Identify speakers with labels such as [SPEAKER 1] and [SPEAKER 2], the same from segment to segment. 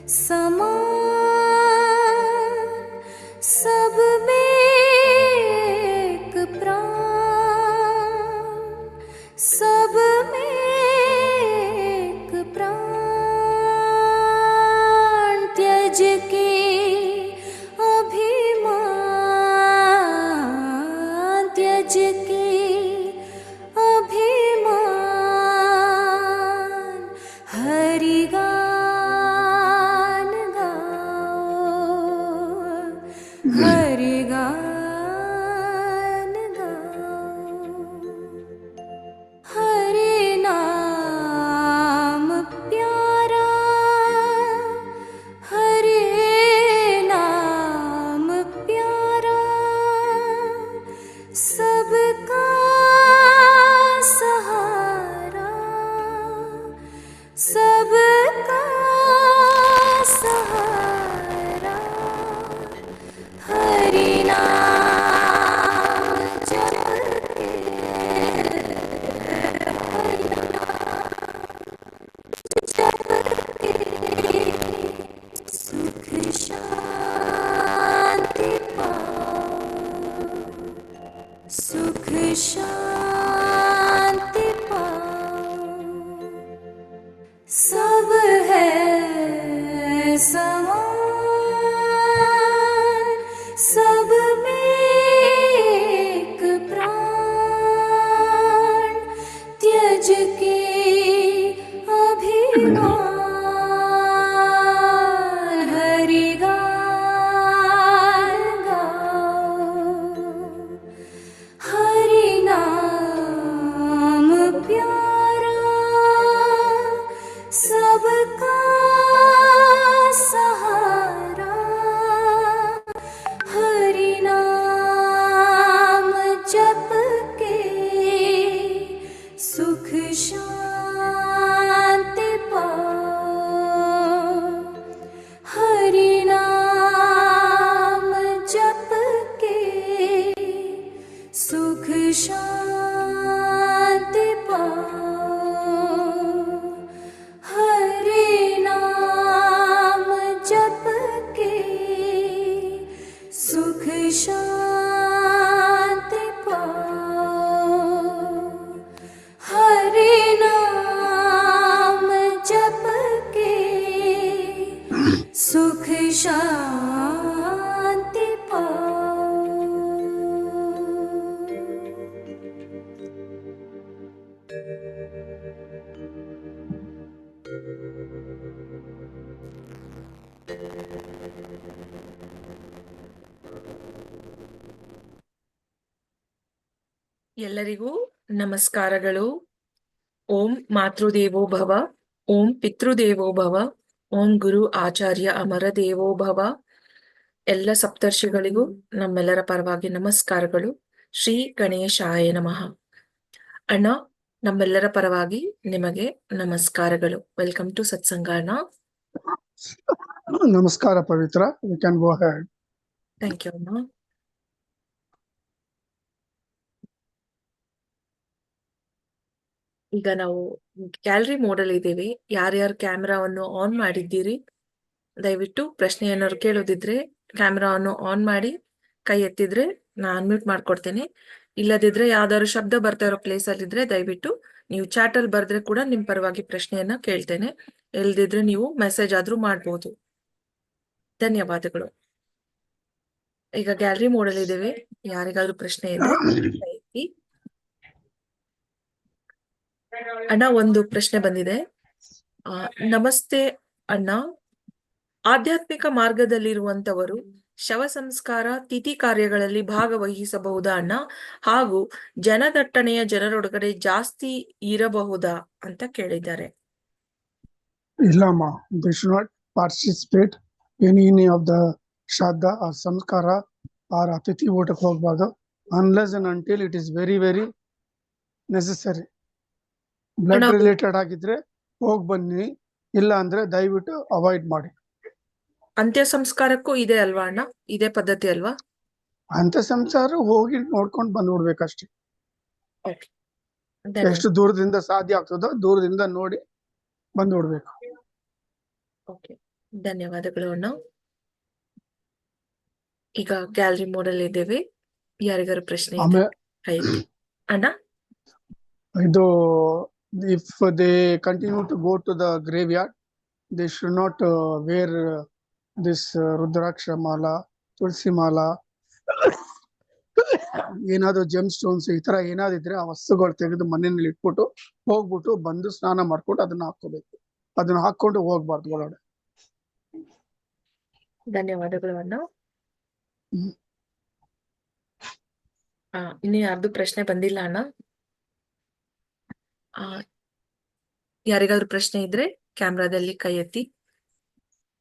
[SPEAKER 1] समान सब में एक प्राण, सब में एक प्राण। त्यज के अभिमान, त्यज के अभिमान। हरि गान गाओ, हरि गान गाओ। हरि नाम प्यारा, हरि नाम प्यारा। सबका सहारा, सबका सहारा। हरि नाम जप के, हरि जप के सुख शांति पाओ, सुख शांति पाओ। सब है समान, सब में एक प्राण। त्यज के अभिमान, हरि गान गाओ। हरि नाम प्यारा, सबका सहारा। हरि नाम जप के सुख शांति पाओ। हरि नाम जप के सुख शांति पाओ। हरि नाम जप के सुख शांति पाओ। हरि नाम जप के सुख शांति पाओ।
[SPEAKER 2] ಎಲ್ಲರಿಗೂ ನಮಸ್ಕಾರಗಳು. ಓಂ ಮಾತೃದೇವೋ ಭವ, ಓಂ ಪಿತೃದೇವೋ ಭವ, ಓಂ ಗುರು ಆಚಾರ್ಯ ಅಮರ ದೇವೋ ಭವ. ಎಲ್ಲ ಸಪ್ತರ್ಷಿಗಳಿಗೂ ನಮ್ಮೆಲ್ಲರ ಪರವಾಗಿ ನಮಸ್ಕಾರಗಳು. ಶ್ರೀ ಗಣೇಶಾಯ ನಮಃ. ಅಣ್ಣ, ನಮ್ಮೆಲ್ಲರ ಪರವಾಗಿ ನಿಮಗೆ ನಮಸ್ಕಾರಗಳು. ವೆಲ್ಕಮ್ ಟು ಸತ್ಸಂಗ ಅಣ್ಣ.
[SPEAKER 3] ನಮಸ್ಕಾರ Pavithra, you can go ahead.
[SPEAKER 2] Thank you ಅಣ್ಣ. ಈಗ ನಾವು ಗ್ಯಾಲರಿ ಮೋಡಲ್ ಇದ್ದೀವಿ. ಯಾರ್ಯಾರು ಕ್ಯಾಮೆರಾವನ್ನು ಆನ್ ಮಾಡಿದ್ದೀರಿ ದಯವಿಟ್ಟು ಪ್ರಶ್ನೆ ಏನಾದ್ರು ಕೇಳೋದಿದ್ರೆ ಕ್ಯಾಮೆರಾವನ್ನು ಆನ್ ಮಾಡಿ ಕೈ ಎತ್ತಿದ್ರೆ ನಾನು ಅನ್ಮ್ಯೂಟ್ ಮಾಡ್ಕೊಡ್ತೇನೆ. ಇಲ್ಲದಿದ್ರೆ ಯಾವ್ದಾದ್ರು ಶಬ್ದ ಬರ್ತಾ ಇರೋ ಪ್ಲೇಸ್ ಅಲ್ಲಿ ಇದ್ರೆ ದಯವಿಟ್ಟು ನೀವು ಚಾಟ್ ಅಲ್ಲಿ ಬರ್ದ್ರೆ ಕೂಡ ನಿಮ್ ಪರವಾಗಿ ಪ್ರಶ್ನೆಯನ್ನ ಕೇಳ್ತೇನೆ. ಇಲ್ದಿದ್ರೆ ನೀವು ಮೆಸೇಜ್ ಆದ್ರೂ ಮಾಡ್ಬೋದು. ಧನ್ಯವಾದಗಳು. ಈಗ ಗ್ಯಾಲರಿ ಮೋಡಲ್ ಇದ್ದೇವೆ. ಯಾರಿಗಾದ್ರೂ ಪ್ರಶ್ನೆ ಇದ್ರೆ ಕೈ ಎತ್ತಿ. ಅಣ್ಣ, ಒಂದು ಪ್ರಶ್ನೆ ಬಂದಿದೆ. ನಮಸ್ತೆ ಅಣ್ಣ, ಆಧ್ಯಾತ್ಮಿಕ ಮಾರ್ಗದಲ್ಲಿರುವಂತವರು ಶವ ಸಂಸ್ಕಾರ ತಿಥಿ ಕಾರ್ಯಗಳಲ್ಲಿ ಭಾಗವಹಿಸಬಹುದಾ ಅಣ್ಣ? ಹಾಗೂ ಜನದಟ್ಟಣೆಯ ಜನರೊಳಗಡೆ ಜಾಸ್ತಿ ಇರಬಹುದಾ ಅಂತ ಕೇಳಿದ್ದಾರೆ.
[SPEAKER 3] ಇಲ್ಲಮ್ಮ, they should not participate any of the ಶ್ರಾದ್ದ ಆರ್ ಸಂಸ್ಕಾರ ಆರ್ ಅತಿಥಿ ಊಟಕ್ಕೆ ಹೋಗ್ಬಾರ್ದು, unless and until it is very very necessary. Blood related ಆಗಿದ್ರೆ ಹೋಗ್ ಬನ್ನಿ, ಇಲ್ಲ ಅಂದ್ರೆ ದಯವಿಟ್ಟು ಅವಾಯ್ಡ್ ಮಾಡಿ.
[SPEAKER 2] ಅಂತ್ಯ ಸಂಸ್ಕಾರಕ್ಕೂ ಇದೆ ಅಲ್ವಾ ಅಣ್ಣ? ಇದೇ ಪದ್ಧತಿ ಅಲ್ವಾ?
[SPEAKER 3] ಅಂತ್ಯ ಸಂಸ್ಕಾರ ಹೋಗಿ ನೋಡ್ಕೊಂಡು ಬಂದ್ಬಿಡ್ಬೇಕಷ್ಟೇ. ಎಷ್ಟು ದೂರದಿಂದ ಸಾಧ್ಯ ಆಗ್ತದೋ ದೂರದಿಂದ ನೋಡಿ ಬಂದ್ಬಿಡ್ಬೇಕು.
[SPEAKER 2] ಧನ್ಯವಾದಗಳು ಅಣ್ಣ. ಈಗ ಗ್ಯಾಲರಿ ಮೋಡಲ್ ಇದ್ದೇವೆ. ಯಾರಿಗಾರು ಪ್ರಶ್ನೆ ಇದೆ
[SPEAKER 3] ಆಮೇಲೆ
[SPEAKER 2] ಕೈ ಎತ್ತಿ. ಅಣ್ಣ
[SPEAKER 3] ಇದು if they continue to go to the graveyard, they should not wear this Rudraksha mala, Tulsi mala, ಏನಾದ್ರು ಜೆಮ್ ಸ್ಟೋನ್ಸ್ ಈ ತರ ಏನಾದಿದ್ರೆ ಆ ವಸ್ತುಗಳು ತೆಗೆದು ಮನೆಯಲ್ಲಿ ಇಟ್ಬಿಟ್ಟು ಹೋಗ್ಬಿಟ್ಟು ಬಂದು ಸ್ನಾನ ಮಾಡ್ಕೊಂಡು ಅದನ್ನ ಹಾಕೋಬೇಕು. ಅದನ್ನ ಹಾಕೊಂಡು ಹೋಗ್ಬಾರ್ದು ಒಳಗಡೆ.
[SPEAKER 2] ಧನ್ಯವಾದಗಳು ಅಣ್ಣ.
[SPEAKER 3] ಹ್ಮ್.
[SPEAKER 2] ಇನ್ನು ಯಾರ್ದು ಪ್ರಶ್ನೆ ಬಂದಿಲ್ಲ ಅಣ್ಣ. ಯಾರಿಗಾದ್ರೂ ಪ್ರಶ್ನೆ ಇದ್ರೆ ಕ್ಯಾಮ್ರಾದಲ್ಲಿ ಕೈ ಎತ್ತಿ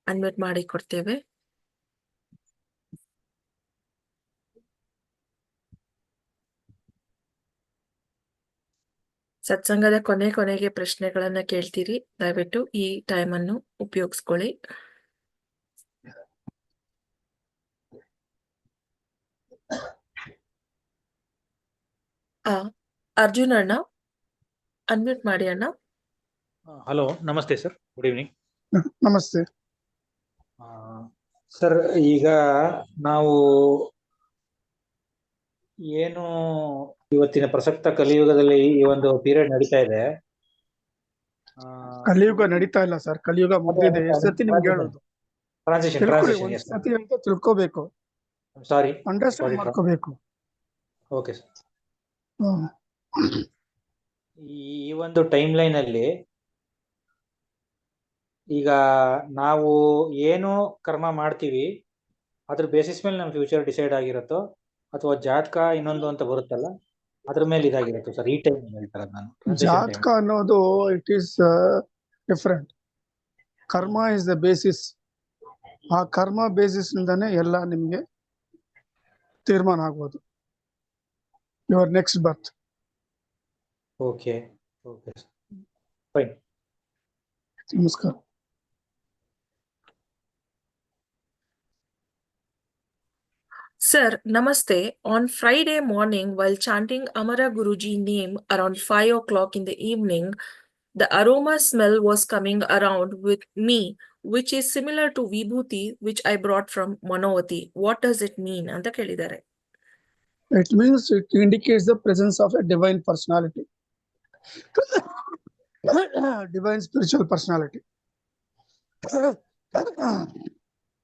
[SPEAKER 2] ಅನ್ಮ್ಯೂಟ್ ಮಾಡಿ ಕೊಡ್ತೇವೆ. ಸತ್ಸಂಗದ ಕೊನೆಗೆ ಪ್ರಶ್ನೆಗಳನ್ನ ಕೇಳ್ತೀರಿ. ದಯವಿಟ್ಟು ಈ ಟೈಮ್ ಅನ್ನು ಉಪಯೋಗಿಸ್ಕೊಳ್ಳಿ. ಅರ್ಜುನ್ ಅಣ್ಣ ಅನ್ಮ್ಯೂಟ್ ಮಾಡಿ ಅಣ್ಣ.
[SPEAKER 4] ಹಲೋ, ನಮಸ್ತೆ ಸರ್. Good evening.
[SPEAKER 3] ನಮಸ್ತೆ
[SPEAKER 4] ಸರ್. ಈಗ ನಾವು ಏನು ಇವತ್ತಿನ ಪ್ರಸಕ್ತ ಕಲಿಯುಗದಲ್ಲಿ ಈ ಒಂದು ಪೀರಿಯಡ್ ನಡೀತಾ ಇದೆ.
[SPEAKER 3] ಕಲಿಯುಗ ನಡೀತಾ ಇಲ್ಲ ಸರ್, ಕಲಿಯುಗ ಮುಗಿದಿದೆ. ಎಷ್ಟ್ ಸತಿ ನಿಮ್ಗೆ ಹೇಳೋದು? ತಿಳ್ಕೊಳ್ಳಿ, ಒಂದ್ ಸತಿ ಅಂತ ತಿಳ್ಕೋಬೇಕು,
[SPEAKER 4] ಸಾರಿ,
[SPEAKER 3] ಅಂಡರ್ಸ್ಟ್ಯಾಂಡ್ ಮಾಡ್ಕೋಬೇಕು.
[SPEAKER 4] Okay sir. ಈ ಒಂದು ಟೈಮ್ ಲೈನ್ ಅಲ್ಲಿ ಈಗ ನಾವು ಏನು ಕರ್ಮ ಮಾಡ್ತೀವಿ ಅದ್ರ ಬೇಸಿಸ್ ಮೇಲೆ ನಮ್ಮ ಫ್ಯೂಚರ್ ಡಿಸೈಡ್ ಆಗಿರುತ್ತೋ ಅಥವಾ ಜಾತಕ ಇನ್ನೊಂದು ಅಂತ ಬರುತ್ತಲ್ಲ ಅದ್ರ ಮೇಲೆ ಇದಾಗಿರುತ್ತೆ ಸರ್. ಈ ಟೈಮ್ ಹೇಳ್ತಾರೆ ನಾನು.
[SPEAKER 3] ಜಾತಕ ಅನ್ನೋದು ಇಟ್ ಈಸ್ ಡಿಫರೆಂಟ್. ಕರ್ಮ ಇಸ್ ದ ಬೇಸಿಸ್. ಆ ಕರ್ಮ ಬೇಸಿಸ್ ನಿಂದಾನೆ ಎಲ್ಲ ನಿಮ್ಗೆ ತೀರ್ಮಾನ ಆಗ್ಬೋದು. Your next birth.
[SPEAKER 4] Okay okay fine.
[SPEAKER 3] ನಮಸ್ಕಾರ.
[SPEAKER 2] Sir, Namaste. On Friday morning, while chanting Amara Guruji name around 5 o'clock in the evening, the aroma smell was coming around with me, which is similar to Vibhuti, which I brought from Manavati. What does it mean? Anta kelidare.
[SPEAKER 3] It means it indicates the presence of a divine personality. Divine spiritual personality.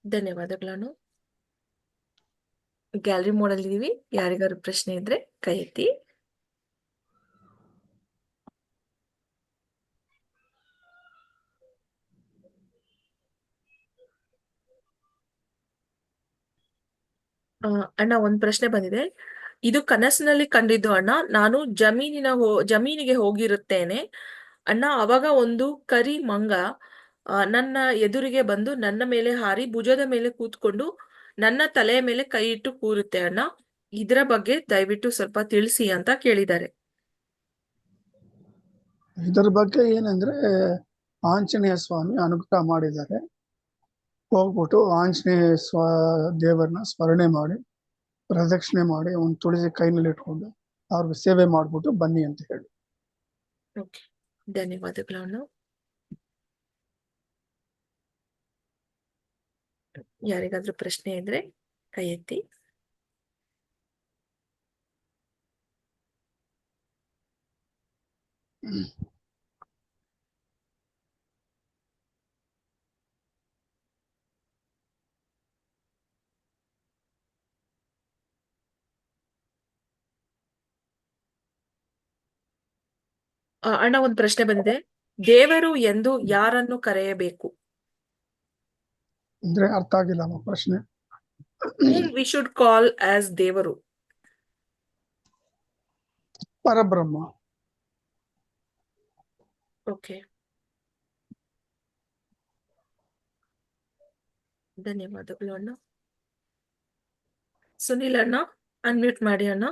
[SPEAKER 2] ಧನ್ಯವಾದಗಳನ್ನು. Gallery model ಇದೀವಿ. ಯಾರಿಗಾರು ಪ್ರಶ್ನೆ ಇದ್ರೆ ಕೈ ಎತ್ತಿ. ಅಣ್ಣ ಒಂದ್ ಪ್ರಶ್ನೆ ಬಂದಿದೆ. ಇದು ಕನಸಿನಲ್ಲಿ ಕಂಡಿದ್ದು ಅಣ್ಣ. ನಾನು ಜಮೀನಿಗೆ ಹೋಗಿರುತ್ತೇನೆ ಅಣ್ಣ. ಅವಾಗ ಒಂದು ಕರಿ ಮಂಗ ನನ್ನ ಎದುರಿಗೆ ಬಂದು ನನ್ನ ಮೇಲೆ ಹಾರಿ ಭುಜದ ಮೇಲೆ ಕೂತ್ಕೊಂಡು ನನ್ನ ತಲೆಯ ಮೇಲೆ ಕೈ ಇಟ್ಟು ಕೂರುತ್ತೆ ಅಣ್ಣ. ಇದರ ಬಗ್ಗೆ ದಯವಿಟ್ಟು ಸ್ವಲ್ಪ ತಿಳಿಸಿ ಅಂತ ಕೇಳಿದ್ದಾರೆ.
[SPEAKER 3] ಇದರ ಬಗ್ಗೆ ಏನಂದ್ರೆ ಆಂಜನೇಯ ಸ್ವಾಮಿ ಅನುಗ್ರಹ ಮಾಡಿದ್ದಾರೆ. ಹೋಗ್ಬಿಟ್ಟು ಆಂಜನೇಯ ದೇವರನ್ನ ಸ್ಮರಣೆ ಮಾಡಿ ಪ್ರದಕ್ಷಿಣೆ ಮಾಡಿ ಒಂದು ತುಳಸಿ ಕೈನಲ್ಲಿ ಇಟ್ಕೊಂಡು ಅವ್ರಿಗೆ ಸೇವೆ ಮಾಡ್ಬಿಟ್ಟು ಬನ್ನಿ ಅಂತ ಹೇಳಿ.
[SPEAKER 2] ಓಕೆ, ಧನ್ಯವಾದಗಳನ್ನು. ಯಾರಿಗಾದ್ರೂ ಪ್ರಶ್ನೆ ಇದ್ರೆ ಕೈ ಎತ್ತಿ. ಅಣ್ಣ ಒಂದ್ ಪ್ರಶ್ನೆ ಬಂದಿದೆ. ದೇವರು ಎಂದು ಯಾರನ್ನು ಕರೆಯಬೇಕು?
[SPEAKER 3] ಅಂದ್ರೆ ಅರ್ಥ ಆಗಿಲ್ಲ ಪ್ರಶ್ನೆ.
[SPEAKER 2] Whom we should call as ದೇವರು?
[SPEAKER 3] ಪರಬ್ರಹ್ಮ.
[SPEAKER 2] ಓಕೆ, ಧನ್ಯವಾದಗಳು ಅಣ್ಣ. ಸುನಿಲ್ ಅಣ್ಣ ಅನ್ಮ್ಯೂಟ್ ಮಾಡಿ ಅಣ್ಣ.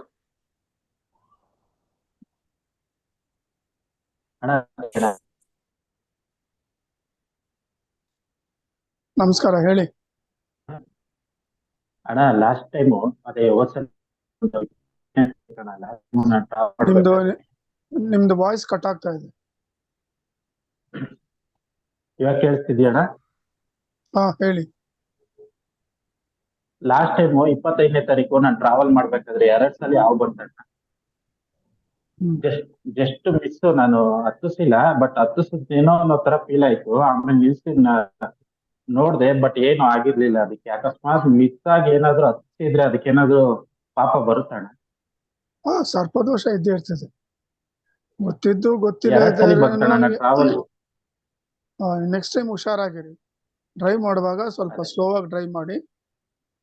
[SPEAKER 3] ನಮಸ್ಕಾರ, ಹೇಳಿ
[SPEAKER 5] ಅಣ್ಣ. ಲಾಸ್ಟ್ ಟೈಮ್ ಅದೇ
[SPEAKER 3] ನಿಮ್ದು ವಾಯ್ಸ್ ಕಟ್ ಆಗ್ತಾ ಇದೆ.
[SPEAKER 5] ಇವಾಗ ಕೇಳಿಸ್ತಿದ್ಯಣ್ಣ?
[SPEAKER 3] ಹಾ ಹೇಳಿ.
[SPEAKER 5] ಲಾಸ್ಟ್ ಟೈಮ್ 25ನೇ ತಾರೀಕು ನಾನು ಟ್ರಾವೆಲ್ ಮಾಡ್ಬೇಕಾದ್ರೆ 2 ಸಲ ಹಾವು ಬಂತಣ್ಣ.
[SPEAKER 3] ಹ್ಮ್.
[SPEAKER 5] ಜಸ್ಟ್ ಮಿಸ್, ನಾನು ಹತ್ತಿಸಿಲ್ಲ, ಬಟ್ ಹತ್ತಿಸಿದ್ದೇನೋ ಅನ್ನೋ ತರ ಫೀಲ್ ಆಯ್ತು. ಆಮೇಲೆ ನಿಲ್ಸಿ ನೋಡ್ದೆ, ಬಟ್ ಏನು ಆಗಿರ್ಲಿಲ್ಲ. ಅದಕ್ಕೆ ಅಕಸ್ಮಾತ್ ಮಿಸ್ ಆಗಿ ಏನಾದ್ರು ಹತ್ತಿಸಿದ್ರೆ ಅದಕ್ಕೇನಾದ್ರು ಪಾಪ ಬರುತ್ತಣ್ಣ?
[SPEAKER 3] ಹಾ, ಸರ್ಪದೋಷ ಇದ್ದೇ ಇರ್ತದೆ. ಗೊತ್ತಿದ್ದು ಗೊತ್ತಿಲ್ಲ
[SPEAKER 5] 2 ಸಲ
[SPEAKER 3] ಇದ್ದರೆ
[SPEAKER 5] ಬಂತಣ್ಣ. ನಾನು ಟ್ರಾವೆಲ್
[SPEAKER 3] ನೆಕ್ಸ್ಟ್ ಟೈಮ್ ಹುಷಾರಾಗಿರಿ. ಡ್ರೈವ್ ಮಾಡುವಾಗ ಸ್ವಲ್ಪ ಸ್ಲೋ ಆಗಿ ಡ್ರೈವ್ ಮಾಡಿ,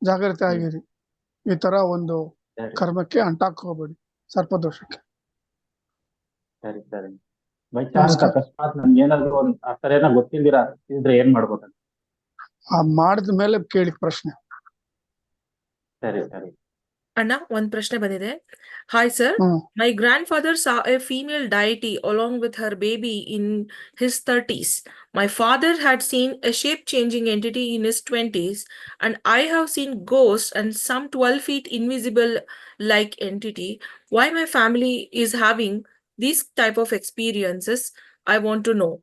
[SPEAKER 3] ಜಾಗ್ರತೆ ಆಗಿರಿ. ಈ ತರ ಒಂದು
[SPEAKER 5] ಸರಿ
[SPEAKER 3] ಕರ್ಮಕ್ಕೆ ಅಂಟಾಕ್ ಹೋಗ್ಬೇಡಿ, ಸರ್ಪದೋಷಕ್ಕೆ.
[SPEAKER 5] ಸರಿ ಸರಿ. ಬೈ ಚಾನ್ಸ್
[SPEAKER 3] ನಮಸ್ಕಾರ.
[SPEAKER 5] ಅಕಸ್ಮಾತ್ ನನ್ಗೆ ಏನಾದ್ರು ಆ ತರ ಏನೋ ಗೊತ್ತಿಲ್ದಿರ ಇದ್ರೆ ಏನ್ ಮಾಡ್ಬೋದಣ್ಣ?
[SPEAKER 3] ಮಾಡಿದ ಮೇಲೆ ಕೇಳಿ ಪ್ರಶ್ನೆ.
[SPEAKER 5] ಸರಿ ಸರಿ.
[SPEAKER 2] ಅಣ್ಣ, ಒಂದ್ ಪ್ರಶ್ನೆ ಬಂದಿದೆ. Hi sir,
[SPEAKER 3] hmm.
[SPEAKER 2] my grandfather saw a female deity along with her baby in his 30s. My father had seen a shape-changing entity in his 20s, and I have seen ghosts and some 12 feet invisible-like entity. Why my family is having these type of experiences? I want to know.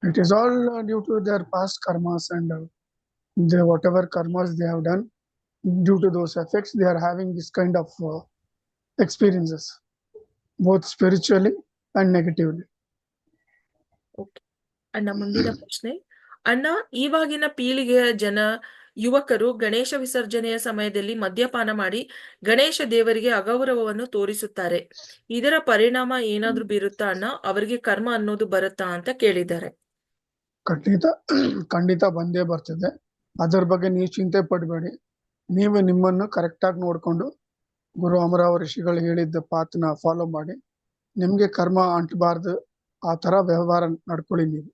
[SPEAKER 3] It is all due to their past karmas and whatever karmas they have done. Due to those effects, they are having this kind of experiences, both spiritually and negatively.
[SPEAKER 2] ಅಣ್ಣ, ಮುಂದಿನ ಪ್ರಶ್ನೆ. ಅಣ್ಣ, ಇವಾಗಿನ ಪೀಳಿಗೆಯ ಯುವಕರು ಗಣೇಶ ವಿಸರ್ಜನೆಯ ಸಮಯದಲ್ಲಿ ಮದ್ಯಪಾನ ಮಾಡಿ ಗಣೇಶ ದೇವರಿಗೆ ಅಗೌರವವನ್ನು ತೋರಿಸುತ್ತಾರೆ. ಇದರ ಪರಿಣಾಮ ಏನಾದ್ರೂ ಬೀರುತ್ತಾ ಅಣ್ಣ? ಅವರಿಗೆ ಕರ್ಮ ಅನ್ನೋದು ಬರುತ್ತಾ ಅಂತ ಕೇಳಿದ್ದಾರೆ.
[SPEAKER 3] ಖಂಡಿತ ಬಂದೇ ಬರ್ತದೆ. ಅದರ ಬಗ್ಗೆ ನೀವು ಚಿಂತೆ ಪಡಬೇಡಿ. ನೀವು ನಿಮ್ಮನ್ನು ಕರೆಕ್ಟ್ ಆಗಿ ನೋಡ್ಕೊಂಡು ಗುರು ಅಮರಾವ ಋಷಿಗಳು ಹೇಳಿದ್ದ ಪಾತ್ನ ಫಾಲೋ ಮಾಡಿ, ನಿಮ್ಗೆ ಕರ್ಮ ಅಂಟಬಾರ್ದು ಆ ತರ ವ್ಯವಹಾರ ನಡ್ಕೊಳ್ಳಿ. ನೀವು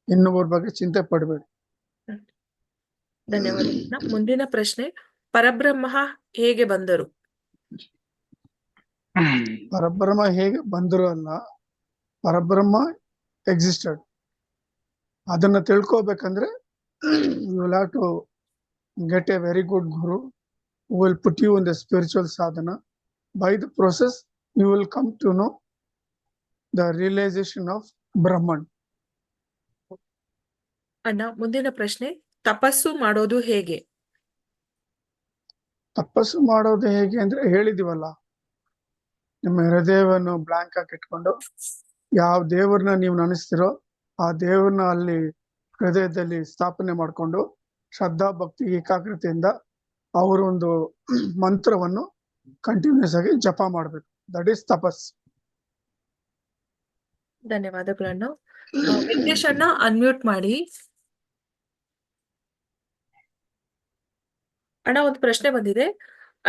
[SPEAKER 3] ಇನ್ನೊಬ್ಬರ ಬಗ್ಗೆ ಚಿಂತೆ ಪಡಬೇಡಿ.
[SPEAKER 2] ಧನ್ಯವಾದ. ಮುಂದಿನ ಪ್ರಶ್ನೆ. ಪರಬ್ರಹ್ಮ ಹೇಗೆ ಬಂದರು?
[SPEAKER 3] ಪರಬ್ರಹ್ಮ ಹೇಗೆ ಬಂದರು ಅಲ್ಲ, ಪರಬ್ರಹ್ಮ ಎಕ್ಸಿಸ್ಟೆಡ್. ಅದನ್ನ ತಿಳ್ಕೊಬೇಕಂದ್ರೆ you will have to get a very good guru who will put you in the spiritual sadhana. By the process, you will come to know the realization of Brahman.
[SPEAKER 2] ಅಣ್ಣ, ಮುಂದಿನ ಪ್ರಶ್ನೆ. ತಪಸ್ಸು ಮಾಡೋದು ಹೇಗೆ?
[SPEAKER 3] ತಪಸ್ಸು ಮಾಡೋದು ಹೇಗೆ ಅಂದ್ರೆ ಹೇಳಿದಿವಲ್ಲ, ನಿಮ್ಮ ಹೃದಯವನ್ನು ಬ್ಲಾಂಕ್ ಆಗಿ ಇಟ್ಕೊಂಡು ಯಾವ ದೇವ್ರನ್ನ ನೀವು ನೆನೆಸ್ತಿರೋ ಆ ದೇವ್ರನ್ನ ಅಲ್ಲಿ ಹೃದಯದಲ್ಲಿ ಸ್ಥಾಪನೆ ಮಾಡಿಕೊಂಡು ಶ್ರದ್ಧಾ ಭಕ್ತಿ ಏಕಾಗ್ರತೆಯಿಂದ ಅವರ ಒಂದು ಮಂತ್ರವನ್ನು ಕಂಟಿನ್ಯೂಸ್ ಆಗಿ ಜಪ ಮಾಡಬೇಕು. ದಟ್ ಈಸ್ ತಪಸ್.
[SPEAKER 2] ಧನ್ಯವಾದಗಳಣ್ಣ. ವೆಂಕಟೇಶ್ ಅಣ್ಣ, ಅನ್ಮ್ಯೂಟ್ ಮಾಡಿ. ಅಣ್ಣ, ಒಂದು ಪ್ರಶ್ನೆ ಬಂದಿದೆ.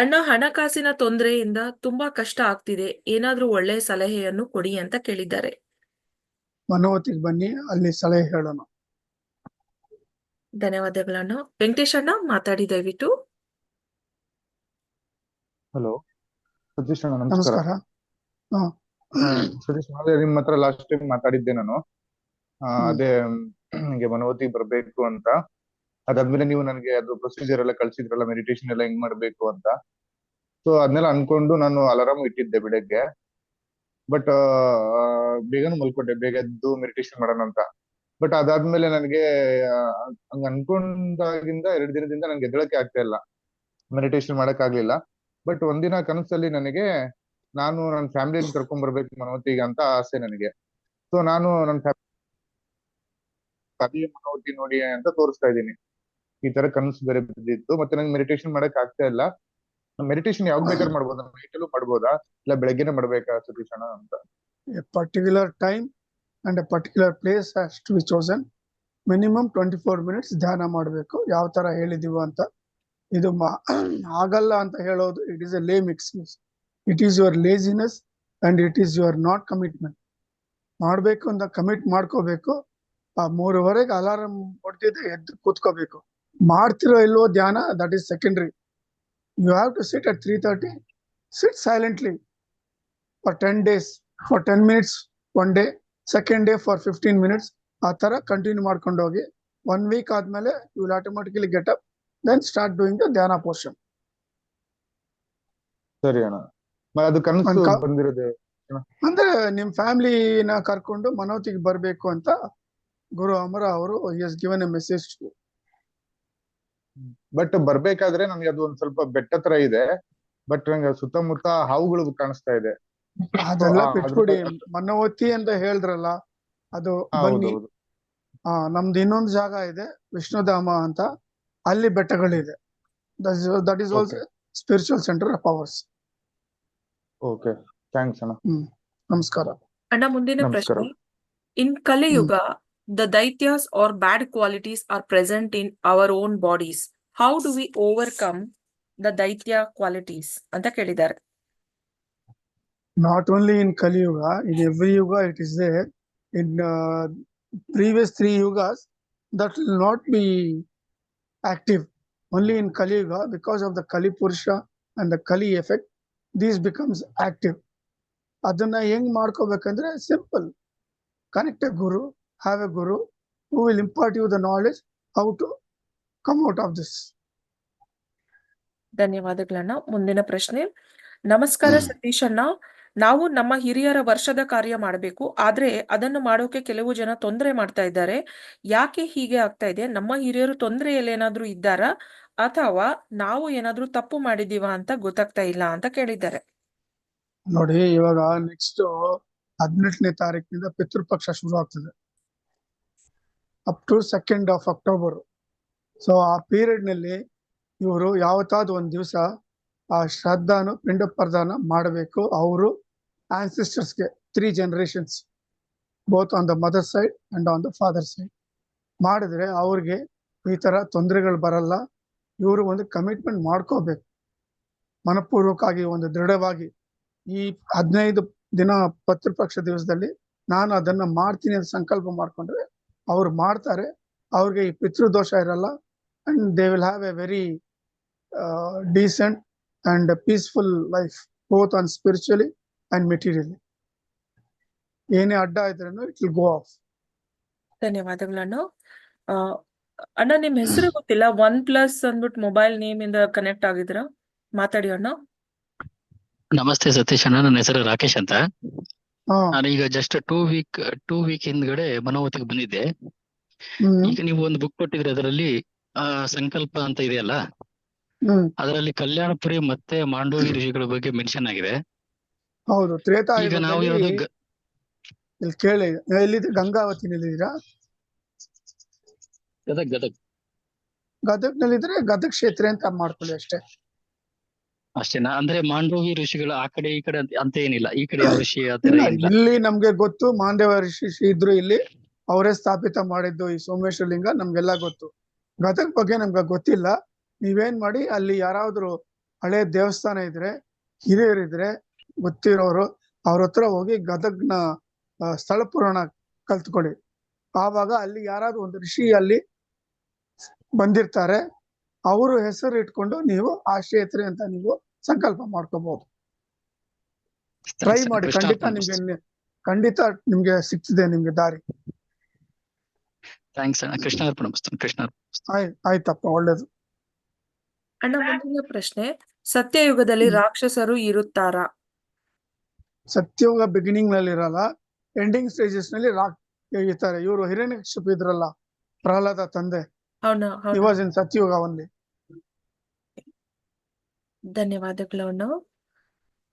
[SPEAKER 2] ಅಣ್ಣ, ಹಣಕಾಸಿನ ತೊಂದರೆಯಿಂದ ತುಂಬಾ ಕಷ್ಟ ಆಗ್ತಿದೆ, ಏನಾದ್ರೂ ಒಳ್ಳೆ ಸಲಹೆಯನ್ನು ಕೊಡಿ ಅಂತ ಕೇಳಿದ್ದಾರೆ.
[SPEAKER 3] ಮನೋವತಿಗೆ ಬನ್ನಿ, ಅಲ್ಲಿ ಸಲಹೆ ಹೇಳೋಣ.
[SPEAKER 2] ಧನ್ಯವಾದಗಳಣ್ಣ. ವೆಂಕಟೇಶ್ ಅಣ್ಣ ಮಾತಾಡಿ ದಯವಿಟ್ಟು.
[SPEAKER 6] ಹಲೋ ಸತೀಶ್ ಅಣ್ಣ, ನಮಸ್ಕಾರ.
[SPEAKER 3] ನಮಸ್ಕಾರ.
[SPEAKER 6] ಸತೀಶ್ ಅದೇ ನಿಮ್ಮ ಹತ್ರ ಲಾಸ್ಟ್ ಟೈಮ್ ಮಾತಾಡಿದ್ದೆ ನಾನು. ಅದೇ ನಿಮಗೆ ಮನೋವತಿ ಬರ್ಬೇಕು ಅಂತ. ಅದಾದ್ಮೇಲೆ ನೀವು ನನಗೆ ಅದು ಪ್ರೊಸೀಜರ್ ಎಲ್ಲ ಕಳ್ಸಿದ್ರಲ್ಲ, ಮೆಡಿಟೇಷನ್ ಎಲ್ಲ ಹೆಂಗ್ ಮಾಡ್ಬೇಕು ಅಂತ. ಸೊ ಅದನ್ನೆಲ್ಲ ಅನ್ಕೊಂಡು ನಾನು ಅಲಾರಾಮ್ ಇಟ್ಟಿದ್ದೆ ಬೆಳಗ್ಗೆ. ಬಟ್ ಬೇಗನೂ ಮಲ್ಕೊಂಡೆ, ಬೇಗ ಎದ್ದು ಮೆಡಿಟೇಷನ್ ಮಾಡೋಣ ಅಂತ. ಬಟ್ ಅದಾದ್ಮೇಲೆ ನನಗೆ ಹಂಗ ಅನ್ಕೊಂಡಾಗಿಂದ 2 ದಿನದಿಂದ ನನ್ಗೆ ಎದ್ದಳಕ್ಕೆ ಆಗ್ತಾ ಇಲ್ಲ, ಮೆಡಿಟೇಷನ್ ಮಾಡಕ್ ಆಗ್ಲಿಲ್ಲ. ಬಟ್ ಒಂದಿನ ಕನಸಲ್ಲಿ ನನಗೆ ನಾನು ನನ್ನ ಫ್ಯಾಮಿಲಿನ ಕರ್ಕೊಂಡ್ ಬರ್ಬೇಕು ಮನೋವತಿಗೆ ಅಂತ ಆಸೆ ನನಗೆ. ಸೊ ನಾನು ನನ್ನ ಫ್ಯಾಮಿಲಿ ಮನೋವತಿ ನೋಡಿ ಅಂತ ತೋರಿಸ್ತಾ ಇದ್ದೀನಿ. ಈ ತರ ಕನಸು ಬೇರೆ ಬಿದ್ದಿತ್ತು. ಮತ್ತೆ ನಂಗೆ ಮೆಡಿಟೇಷನ್ ಮಾಡಕ್ ಆಗ್ತಾ ಇಲ್ಲ. ಮೆಡಿಟೇಷನ್ ಯಾವಾಗ ಬೇಕಾದ್ರೆ ಮಾಡ್ಬೋದಾ? ನೈಟಲ್ಲೂ ಮಾಡ್ಬೋದಾ, ಇಲ್ಲ ಬೆಳಗ್ಗೆನೆ ಮಾಡ್ಬೇಕಾ ಸತೀಶ್ ಅಣ್ಣ ಅಂತ?
[SPEAKER 3] A particular time and a particular place has to be chosen. Minimum 24 minutes ಧ್ಯಾನ ಮಾಡಬೇಕು. ಯಾವ ತರ ಹೇಳಿದೀವಿ ಅಂತ. ಇದು ಆಗಲ್ಲ ಅಂತ ಹೇಳೋದು it is A ಲೇಮ್ excuse. It is your laziness and it is your not commitment. ಮಾಡ್ಬೇಕು ಅಂತ ಕಮಿಟ್ ಮಾಡ್ಕೋಬೇಕು. ಆ 3:30ಗೆ ಅಲಾರಾಮ್ ಹೊಡ್ತಿದ್ರೆ ಎದ್ದು ಕೂತ್ಕೋಬೇಕು. ಮಾಡ್ತಿರೋ ಇಲ್ವೋ ಧ್ಯಾನ, that is secondary. You have to sit at 3:30. Sit silently for 10 days, for 10 minutes one day, second day for 15 minutes. ಆ ತರ ಕಂಟಿನ್ಯೂ ಮಾಡ್ಕೊಂಡು ಹೋಗಿ. 1 week ಆದ್ಮೇಲೆ you will automatically get up, then start doing the ಧ್ಯಾನ portion.
[SPEAKER 6] ಸರಿ ಅಣ್ಣ. ಅದು ಕನಸು ಬಂದಿರೋದು
[SPEAKER 3] ಅಂದ್ರೆ ನಿಮ್ ಫ್ಯಾಮಿಲಿನ ಕರ್ಕೊಂಡು ಮನೋತಿಗೆ ಬರ್ಬೇಕು ಅಂತ Guru Amara ಅವರು he has given a message to you.
[SPEAKER 6] But ಬರ್ಬೇಕಾದ್ರೆ ನನ್ಗೆ ಅದು ಒಂದ್ ಸ್ವಲ್ಪ ಬೆಟ್ಟ ತರ ಇದೆ, ಬಟ್ ನಂಗೆ ಸುತ್ತಮುತ್ತ ಹಾವುಗಳು ಕಾಣಿಸ್ತಾ ಇದೆ.
[SPEAKER 3] ಅದೆಲ್ಲ
[SPEAKER 6] ಆ,
[SPEAKER 3] ಬಿಟ್ಬಿಡಿ,
[SPEAKER 6] ಅದ್ರ-
[SPEAKER 3] ಮನವತಿ ಅಂತ ಹೇಳಿದ್ರಲ್ಲ, ಅದು ಬನ್ನಿ.
[SPEAKER 6] ಹೌದೌದು.
[SPEAKER 3] ನಮ್ದು ಇನ್ನೊಂದು ಜಾಗ ಇದೆ ವಿಷ್ಣುಧಾಮ ಅಂತ, ಅಲ್ಲಿ ಬೆಟ್ಟಗಳಿದೆ. That is also spiritual center of ours.
[SPEAKER 6] Okay, thanks ಅಣ್ಣ.
[SPEAKER 3] ನಮಸ್ಕಾರ.
[SPEAKER 2] ಅಣ್ಣ ಮುಂದಿನ
[SPEAKER 6] ನಮಸ್ಕಾರ.
[SPEAKER 2] ಪ್ರಶ್ನೆ. ಇನ್ ಕಲಿಯುಗ the daityas or bad qualities are present in our own bodies. How do we overcome the daitya qualities ಅಂತ ಕೇಳಿದ್ದಾರೆ.
[SPEAKER 3] Not only in Kali Yuga, in every Yuga it is there. In previous 3 Yugas, that will not be active. Only in Kali Yuga, because of the Kali Purusha and the Kali effect, these becomes active. ಅದನ್ನ ಹೆಂಗ್ ಮಾಡ್ಕೋಬೇಕಂದ್ರೆ simple. Connect a guru, have a guru who will impart you the knowledge how to come out of this.
[SPEAKER 2] ಧನ್ಯವಾದಗಳನ್ನ. ಮುಂದಿನ ಪ್ರಶ್ನೆ. ನಮಸ್ಕಾರ ಸತೀಶ್ ಅಣ್ಣ. ನಾವು ನಮ್ಮ ಹಿರಿಯರ ವರ್ಷದ ಕಾರ್ಯ ಮಾಡಬೇಕು, ಆದ್ರೆ ಅದನ್ನು ಮಾಡೋಕೆ ಕೆಲವು ಜನ ತೊಂದರೆ ಮಾಡ್ತಾ ಇದ್ದಾರೆ. ಯಾಕೆ ಹೀಗೆ ಆಗ್ತಾ ಇದೆ? ನಮ್ಮ ಹಿರಿಯರು ತೊಂದರೆಯಲ್ಲಿ ಏನಾದ್ರೂ ಇದ್ದಾರಾ ಅಥವಾ ನಾವು ಏನಾದ್ರೂ ತಪ್ಪು ಮಾಡಿದೀವಾ ಅಂತ ಗೊತ್ತಾಗ್ತಾ ಇಲ್ಲ ಅಂತ ಕೇಳಿದ್ದಾರೆ.
[SPEAKER 3] ನೋಡಿ, ಇವಾಗ ನೆಕ್ಸ್ಟ್ 18ನೇ ತಾರೀಕಿನಿಂದ ಪಿತೃಪಕ್ಷ ಶುರು ಆಗ್ತದೆ up to 2nd of October. So ಆ ಪೀರಿಯಡ್ ನಲ್ಲಿ ಇವರು ಯಾವತ್ತಾದ್ರೂ ಒಂದ್ ದಿವಸ ಆ ಶ್ರದ್ಧಾನು ಪಿಂಡ ಪ್ರದಾನ ಮಾಡಬೇಕು. ಅವರು ಆನ್ಸಿಸ್ಟರ್ಸ್ಗೆ 3 generations, both on the mother side and on the father side ಮಾಡಿದ್ರೆ ಅವ್ರಿಗೆ ಈ ತರ ತೊಂದರೆಗಳು ಬರಲ್ಲ. ಇವರು ಒಂದು ಕಮಿಟ್ಮೆಂಟ್ ಮಾಡ್ಕೋಬೇಕು ಮನಪೂರ್ವಕವಾಗಿ, ಒಂದು ದೃಢವಾಗಿ. ಈ 15 ದಿನ ಪಿತೃಪಕ್ಷ ದಿವಸದಲ್ಲಿ ನಾನು ಅದನ್ನ ಮಾಡ್ತೀನಿ ಅಂತ ಸಂಕಲ್ಪ ಮಾಡ್ಕೊಂಡ್ರೆ ಅವ್ರು ಮಾಡ್ತಾರೆ. ಅವ್ರಿಗೆ ಈ ಪಿತೃದೋಷ ಇರಲ್ಲ and they will have A very decent and peaceful life, both on spiritually and materially. ಏನೇ ಅಡ್ಡ ಇದ್ರೂ ಇಟ್ ವಿಲ್ ಗೋ ಆಫ್.
[SPEAKER 2] ಧನ್ಯವಾದಗಳನ್ನ. ಅಣ್ಣ ನಿಮ್ ಹೆಸರು ಗೊತ್ತಿಲ್ಲ, OnePlus ಅಂದ್ಬಿಟ್ಟು ಮೊಬೈಲ್ ನೇಮ್ ಇಂದ ಕನೆಕ್ಟ್ ಆಗಿದ್ರ, ಮಾತಾಡಿ ಅಣ್ಣ.
[SPEAKER 7] ನಮಸ್ತೆ ಸತೀಶ್ ಅಣ್ಣ, ನನ್ನ ಹೆಸರು ರಾಕೇಶ್ ಅಂತ.
[SPEAKER 3] ಹಾ
[SPEAKER 7] ನಾನೀಗ ಜಸ್ಟ್ ಟೂ ವೀಕ್ ಹಿಂದ್ಗಡೆ ಮನೋವತಿಗೆ ಬಂದಿದ್ದೆ. ಈಗ ನೀವು ಒಂದು ಬುಕ್ ಕೊಟ್ಟಿದ್ರೆ, ಅದರಲ್ಲಿ ಸಂಕಲ್ಪ ಅಂತ ಇದೆಯಲ್ಲ, ಅದರಲ್ಲಿ ಕಲ್ಯಾಣಪುರಿ ಮತ್ತೆ ಮಾಂಡೋವಿ ಋಷಿಗಳ ಬಗ್ಗೆ ಮೆನ್ಷನ್ ಆಗಿದೆ.
[SPEAKER 3] ಹೌದು,
[SPEAKER 7] ಈಗ ನಾವು ಯಾವ್ದು
[SPEAKER 3] ತ್ರೇತಾಯುಗದಲ್ಲಿ ಇಲ್ಲಿ ಕೇಳಿ, ಎಲ್ಲಿದೆ? ಗಂಗಾವತಿನಲ್ಲಿದ್ದೀರಾ?
[SPEAKER 7] ಗದಗ್
[SPEAKER 3] ಗದಗ್ನಲ್ಲಿದ್ರೆ ಗದಗ್ ಕ್ಷೇತ್ರ ಅಂತ ಮಾಡ್ಕೊಳ್ಳಿ ಅಷ್ಟೇ.
[SPEAKER 7] ಅಷ್ಟೇನಾ? ಅಂದ್ರೆ ಮಾಂಡೋವಿ ಋಷಿಗಳು ಆ ಕಡೆ ಈ ಕಡೆ ಅಂತ ಏನಿಲ್ಲ, ಈ ಕಡೆ ಯಾವ ಋಷಿ ಆ ತರ
[SPEAKER 3] ಇಲ್ಲ,
[SPEAKER 7] ಏನಿಲ್ಲ?
[SPEAKER 3] ಇಲ್ಲಿ ನಮ್ಗೆ ಗೊತ್ತು, ಮಾಂಡವ ಋಷಿ ಇದ್ರು ಇಲ್ಲಿ, ಅವರೇ ಸ್ಥಾಪಿತ ಮಾಡಿದ್ದು ಈ ಸೋಮೇಶ್ವರ ಲಿಂಗ, ನಮ್ಗೆಲ್ಲ ಗೊತ್ತು. ಗದಗ್ ಬಗ್ಗೆ ನಮ್ಗೆ ಗೊತ್ತಿಲ್ಲ. ನೀವೇನ್ ಮಾಡಿ, ಅಲ್ಲಿ ಯಾರಾದ್ರೂ ಹಳೆ ದೇವಸ್ಥಾನ ಇದ್ರೆ, ಹಿರಿಯರಿದ್ರೆ, ಗೊತ್ತಿರೋರು, ಅವ್ರ ಹತ್ರ ಹೋಗಿ ಗದಗ್ನ ಸ್ಥಳ ಪುರಾಣ ಕಲ್ತ್ಕೊಳ್ಳಿ. ಆವಾಗ ಅಲ್ಲಿ ಯಾರಾದ್ರೂ ಒಂದು ಋಷಿ ಅಲ್ಲಿ ಬಂದಿರ್ತಾರೆ, ಅವರು ಹೆಸರು ಇಟ್ಕೊಂಡು ನೀವು ಆ ಕ್ಷೇತ್ರ ಅಂತ ನೀವು ಸಂಕಲ್ಪ ಮಾಡ್ಕೋಬಹುದು. ಟ್ರೈ ಮಾಡಿ, ಖಂಡಿತ ನಿಮ್ಗೆ ಸಿಗ್ತಿದೆ ನಿಮ್ಗೆ ದಾರಿ.
[SPEAKER 7] ಥ್ಯಾಂಕ್ಸ್ ಅಣ್ಣ. ಕೃಷ್ಣಾರ್ಪಣ ಮಸ್ತು.
[SPEAKER 3] ಆಯ್ತಪ್ಪ, ಒಳ್ಳೇದು.
[SPEAKER 2] ಅಣ್ಣ ಮುಂದಿನ ಪ್ರಶ್ನೆ. ಸತ್ಯಯುಗದಲ್ಲಿ ರಾಕ್ಷಸರು ಇರುತ್ತಾರಾ?
[SPEAKER 3] ಸತ್ಯಯುಗ ಬಿಗಿನಿಂಗ್ ನಲ್ಲಿ ಇರಲ್ಲ, ಎಂಡಿಂಗ್ ಸ್ಟೇಜಸ್ ನಲ್ಲಿ ಇರ್ತಾರೆ. ಇವರು ಹಿರಣ್ಯಕಶಿಪು ಇದ್ರಲ್ಲ, ಪ್ರಹ್ಲಾದ ತಂದೆ, he was in ಸತ್ಯಯುಗ only.
[SPEAKER 2] ಧನ್ಯವಾದಗಳು.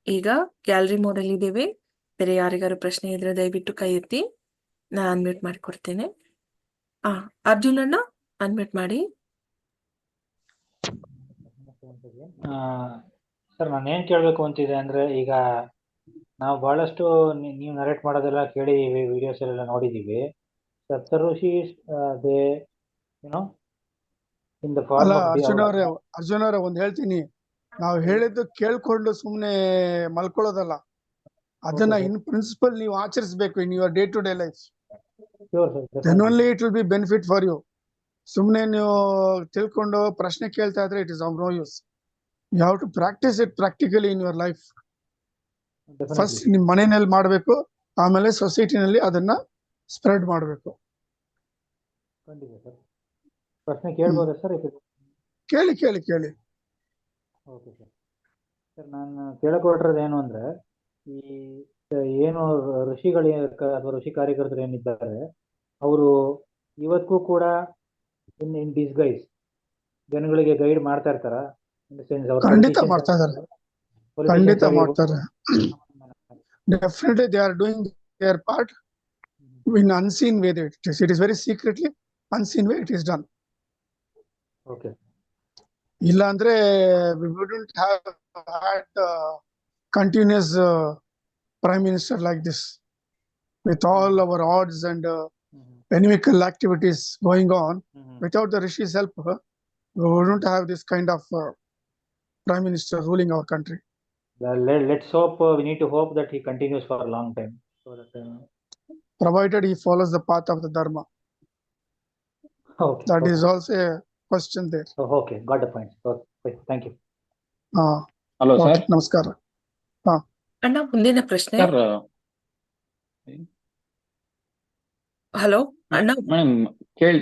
[SPEAKER 2] ಈಗ ಗ್ಯಾಲರಿ ಮೋಡ್ ಅಲ್ಲಿ ಇದ್ದೇವೆ. ಬೇರೆ ಯಾರಿಗಾರು ಪ್ರಶ್ನೆ ಇದ್ರೆ ದಯವಿಟ್ಟು ಕೈ ಎತ್ತಿ, ನಾನು ಅನ್ಮ್ಯೂಟ್ ಮಾಡಿಕೊಡ್ತೇನೆ. ಅರ್ಜುನ್ ಅಣ್ಣ ಅನ್ಮ್ಯೂಟ್ ಮಾಡಿ.
[SPEAKER 4] ಸರ್, ನಾನು ಏನ್ ಕೇಳ್ಬೇಕು ಅಂತಿದೆ ಅಂದ್ರೆ, ಈಗ ನಾವು ಬಹಳಷ್ಟು ನೀವು ನರೇಟ್ ಮಾಡೋದೆಲ್ಲ ಕೇಳಿದೀವಿ, ವಿಡಿಯೋಸ್ ಎಲ್ಲ ನೋಡಿದೀವಿ. ಸಪ್ತ ಋಷಿ ಇನ್ ದ
[SPEAKER 3] ಅಲ್ಲ
[SPEAKER 4] ಫಾರ್ಮ್
[SPEAKER 3] ಅರ್ಜುನ್ ಅವರೇ ಒಂದ್ ಹೇಳ್ತೀನಿ, ನಾವು ಹೇಳಿದ್ದು ಕೇಳ್ಕೊಂಡು ಸುಮ್ನೆ ಮಲ್ಕೊಳ್ಳೋದಲ್ಲ, ಅದನ್ನ ಇನ್ ಪ್ರಿನ್ಸಿಪಲ್ ನೀವು ಆಚರಿಸಬೇಕು in your day to day life. Then only it will be benefit for you. ಸುಮ್ನೆ ನೀವು ತಿಳ್ಕೊಂಡು ಪ್ರಶ್ನೆ ಕೇಳ್ತಾ ಇದ್ರೆ it is of no use. You have to practice it practically in your life. First ನಿಮ್ ಮನೆಯಲ್ಲಿ ಮಾಡ್ಬೇಕು, ಆಮೇಲೆ ಸೊಸೈಟಿನಲ್ಲಿ ಅದನ್ನ ಸ್ಪ್ರೆಡ್ ಮಾಡ್ಬೇಕು.
[SPEAKER 4] ಪ್ರಶ್ನೆ ಕೇಳ್ಬೋದಾ ಸರ್?
[SPEAKER 3] ಕೇಳಿ.
[SPEAKER 4] ಓಕೆ ಸರ್, ನಾನು ಕೇಳಕ್ ಹೊರಟಿರೋದು ಏನು ಅಂದ್ರೆ, ಈ ಏನು ಋಷಿಗಳು ಅಥವಾ ಋಷಿ ಕಾರ್ಯಕರ್ತರು ಏನಿದ್ದಾರೆ, ಅವರು ಇವತ್ತಿಗೂ ಕೂಡ ಇನ್ ಡಿಸ್ಗೈಸ್ ಜನಗಳಿಗೆ ಗೈಡ್ ಮಾಡ್ತಾ ಇರ್ತಾರ? ಇನ್ ದ ಸೆನ್ಸ್ ಅವ್ರ
[SPEAKER 3] ಖಂಡಿತ ಮಾಡ್ತಾ ಇದ್ದಾರೆ, ಖಂಡಿತ
[SPEAKER 4] politicians
[SPEAKER 3] ಮಾಡ್ತಾರೆ. Definitely they are doing their part in unseen way. It is very secretly, unseen way it is done.
[SPEAKER 4] Okay.
[SPEAKER 3] ಇಲ್ಲ ಅಂದ್ರೆ we wouldn't have had continuous prime minister like this with all our odds and inimical activities going on. Without the Rishi's help, we wouldn't have this kind of prime minister ruling our country.
[SPEAKER 4] Well, let's hope, we need to hope that he continues for a long time, so that
[SPEAKER 3] Provided he follows the path of the dharma.
[SPEAKER 4] okay,
[SPEAKER 3] That
[SPEAKER 4] okay.
[SPEAKER 3] is also a question there.
[SPEAKER 4] Oh, okay, got the point. Okay, thank you.
[SPEAKER 5] Hello
[SPEAKER 3] Okay,
[SPEAKER 5] sir.
[SPEAKER 3] ನಮಸ್ಕಾರ.
[SPEAKER 2] ಅಣ್ಣ ಮುಂದಿನ ಪ್ರಶ್ನೆ.
[SPEAKER 5] Sir
[SPEAKER 2] hello ಅಣ್ಣ,
[SPEAKER 5] madam ಕೇಳಿ
[SPEAKER 2] ಕೇಳಿ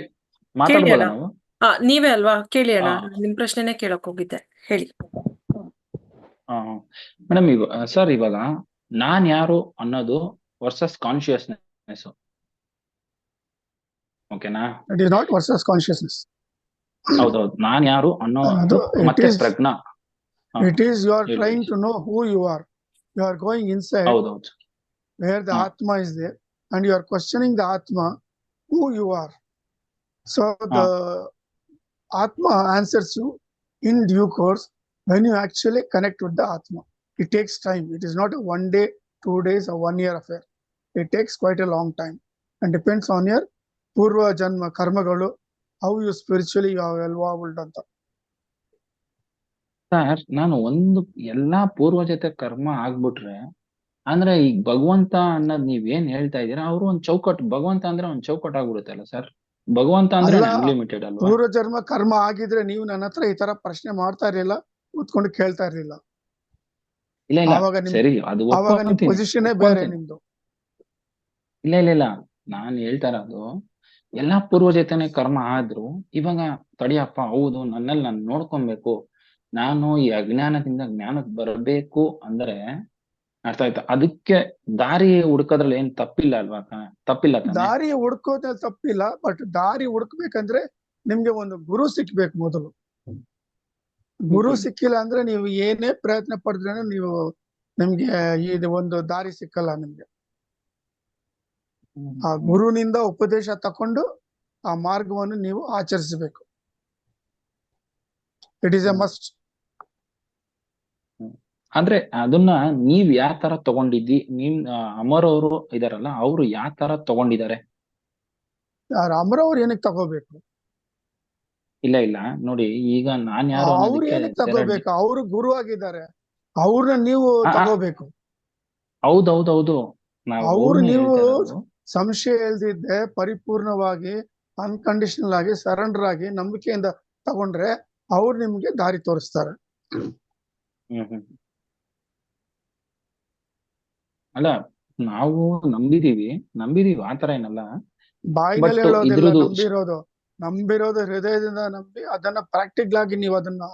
[SPEAKER 5] ಮಾತಾಡ್ಬೋದಾ
[SPEAKER 2] ಅಣ್ಣ.
[SPEAKER 5] ನಾವು?
[SPEAKER 2] ನೀವೇ ಅಲ್ವಾ? ಕೇಳಿ ಅಣ್ಣ,
[SPEAKER 5] ಹಾ.
[SPEAKER 2] ನಿಮ್ ಪ್ರಶ್ನೆನೇ ಕೇಳಕ್ ಹೋಗಿದ್ದೆ, ಹೇಳಿ.
[SPEAKER 5] ಮೇಡಮ್ ಸರ್ ಇವಾಗ ನಾನ್ ಯಾರು ಅನ್ನೋದು ವರ್ಸಸ್ ಕಾನ್ಶಿಯಸ್ನೆಸ್, ಓಕೆನಾ?
[SPEAKER 3] It is not versus consciousness.
[SPEAKER 5] ಹೌದೌದು, ನಾನ್ ಯಾರು ಅನ್ನೋದು
[SPEAKER 3] it
[SPEAKER 5] ಮತ್ತೆ
[SPEAKER 3] is-
[SPEAKER 5] ಪ್ರಜ್ಞಾ.
[SPEAKER 3] It is you are
[SPEAKER 5] ಹೇಳಿ.
[SPEAKER 3] trying to know who you are. You are going inside
[SPEAKER 5] ಹೌದೌದು.
[SPEAKER 3] where the Atma is there and you are questioning the Atma who you are. So the Atma answers you in due course when you actually connect with the Atma. It takes time. It is not a 1 day, 2 days or 1 year affair. It takes quite a long time and depends on your Purva Janma Karmagalu, how you spiritually you have evolved anta.
[SPEAKER 5] Sir ನಾನು ಎಲ್ಲಾ ಪೂರ್ವಜತೆ ಕರ್ಮ ಆಗ್ಬಿಟ್ರೆ ಅಂದ್ರೆ ಈಗ ಭಗವಂತ ಅನ್ನೋದ್ ನೀವೇನ್ ಹೇಳ್ತಾ ಇದೀರಾ, ಅವ್ರು ಒಂದ್ ಚೌಕಟ್ಟು, ಭಗವಂತ ಅಂದ್ರೆ ಒಂದ್ ಚೌಕಟ್ಟು ಆಗ್ಬಿಡುತ್ತಲ್ಲ ಸರ್. ಭಗವಂತ ಅಂದ್ರೆ
[SPEAKER 3] ಅಲ್ಲ,
[SPEAKER 5] ಅನ್ಲಿಮಿಟೆಡ್ ಅಲ್ವಾ?
[SPEAKER 3] ಪೂರ್ವ ಜನ್ಮ ಕರ್ಮ ಆಗಿದ್ರೆ ನೀವು ನನ್ನ ಹತ್ರ ಈ ತರ ಪ್ರಶ್ನೆ ಮಾಡ್ತಾ ಇರ್ಲಿಲ್ಲ, ಕೂತ್ಕೊಂಡು ಕೇಳ್ತಾ ಇರ್ಲಿಲ್ಲ.
[SPEAKER 5] ಇಲ್ಲ ಇಲ್ಲ
[SPEAKER 3] ಆವಾಗ
[SPEAKER 5] ಸರಿ, ಅದು
[SPEAKER 3] ಆವಾಗ ನಿಮ್
[SPEAKER 5] ಒಪ್ಕೊಂತೀನಿ,
[SPEAKER 3] ಪೊಸಿಷನ್ ಬೇರೆ
[SPEAKER 5] ಒಪ್ಕೊಂತೀನಿ.
[SPEAKER 3] ನಿಮ್ದು.
[SPEAKER 5] ಇಲ್ಲ ನಾನ್ ಹೇಳ್ತಾ ಇರೋದು ಎಲ್ಲಾ ಪೂರ್ವಜತೆನೆ ಕರ್ಮ ಆದ್ರು ಇವಾಗ ತಡಿಯಪ್ಪ, ಹೌದು ನನ್ನಲ್ಲಿ ನಾನು ನೋಡ್ಕೊಬೇಕು, ನಾನು ಈ ಅಜ್ಞಾನದಿಂದ ಜ್ಞಾನಕ್ಕೆ ಬರಬೇಕು ಅಂದ್ರೆ ಅರ್ಥ ಆಯ್ತಾ? ಅದಕ್ಕೆ ದಾರಿ ಹುಡುಕೋದ್ರಲ್ಲಿ ಏನ್ ತಪ್ಪಿಲ್ಲ ಅಲ್ವಾ? ತಪ್ಪಿಲ್ಲ ತಾನೆ?
[SPEAKER 3] ದಾರಿ ಹುಡ್ಕೋದ್ರಲ್ಲಿ ತಪ್ಪಿಲ್ಲ, ಬಟ್ ದಾರಿ ಹುಡುಕ್ಬೇಕಂದ್ರೆ ನಿಮ್ಗೆ ಒಂದು ಗುರು ಸಿಕ್ಬೇಕು ಮೊದಲು. ಗುರು ಸಿಕ್ಕಿಲ್ಲ ಅಂದ್ರೆ ನೀವು ಏನೇ ಪ್ರಯತ್ನ ಪಡಿದ್ರೆ ನಿಮ್ಗೆ ಇದು ಒಂದು ದಾರಿ ಸಿಕ್ಕಲ್ಲ ನಿಮ್ಗೆ. ಆ ಗುರುವಿನಿಂದ ಉಪದೇಶ ತಕೊಂಡು ಆ ಮಾರ್ಗವನ್ನು ನೀವು ಆಚರಿಸಬೇಕು. It is A must.
[SPEAKER 5] ಅಂದ್ರೆ ಅದನ್ನ ನೀವ್ ಯಾವ ತರ ತಗೊಂಡಿದ್ದಿ? ಅಮರ್ ಅವರು ಇದಾರಲ್ಲ, ಅವ್ರು ಯಾವ ತರ ತಗೊಂಡಿದ್ದಾರೆ?
[SPEAKER 3] ಅಮರವ್ರು ಏನಕ್ಕೆ ತಗೋಬೇಕು?
[SPEAKER 5] ಇಲ್ಲ ನೋಡಿ, ಈಗ ನಾನ್ ಯಾರು
[SPEAKER 3] ಅವ್ರು
[SPEAKER 5] ಅನ್ನೋದಕ್ಕೆ
[SPEAKER 3] ಏನಕ್ಕೆ ತಗೋಬೇಕು? ಅವ್ರು ಗುರು ಆಗಿದ್ದಾರೆ, ಅವ್ರನ್ನ ನೀವು ತಗೋಬೇಕು.
[SPEAKER 5] ಹೌದೌದು,
[SPEAKER 3] ಅವ್ರು ನೀವು ಸಂಶಯ ಇಲ್ದಿದ್ದೆ ಪರಿಪೂರ್ಣವಾಗಿ ಅನ್ಕಂಡೀಷನಲ್ ಆಗಿ ಸರೆಂಡರ್ ಆಗಿ ನಂಬಿಕೆಯಿಂದ ತಗೊಂಡ್ರೆ ಅವ್ರು ನಿಮ್ಗೆ ದಾರಿ ತೋರಿಸ್ತಾರೆ.
[SPEAKER 5] ಅಲ್ಲ, ನಾವು ನಂಬಿದೀವಿ ಆತರ ಏನಲ್ಲ.
[SPEAKER 3] ಬಾಯಿನಲ್ಲಿ ಹೇಳೋದಿಲ್ಲ, ನಂಬಿರೋದು ಹೃದಯದಿಂದ ನಂಬಿ ಅದನ್ನ ಪ್ರಾಕ್ಟಿಕಲ್ ಆಗಿ ನೀವು ಅದನ್ನ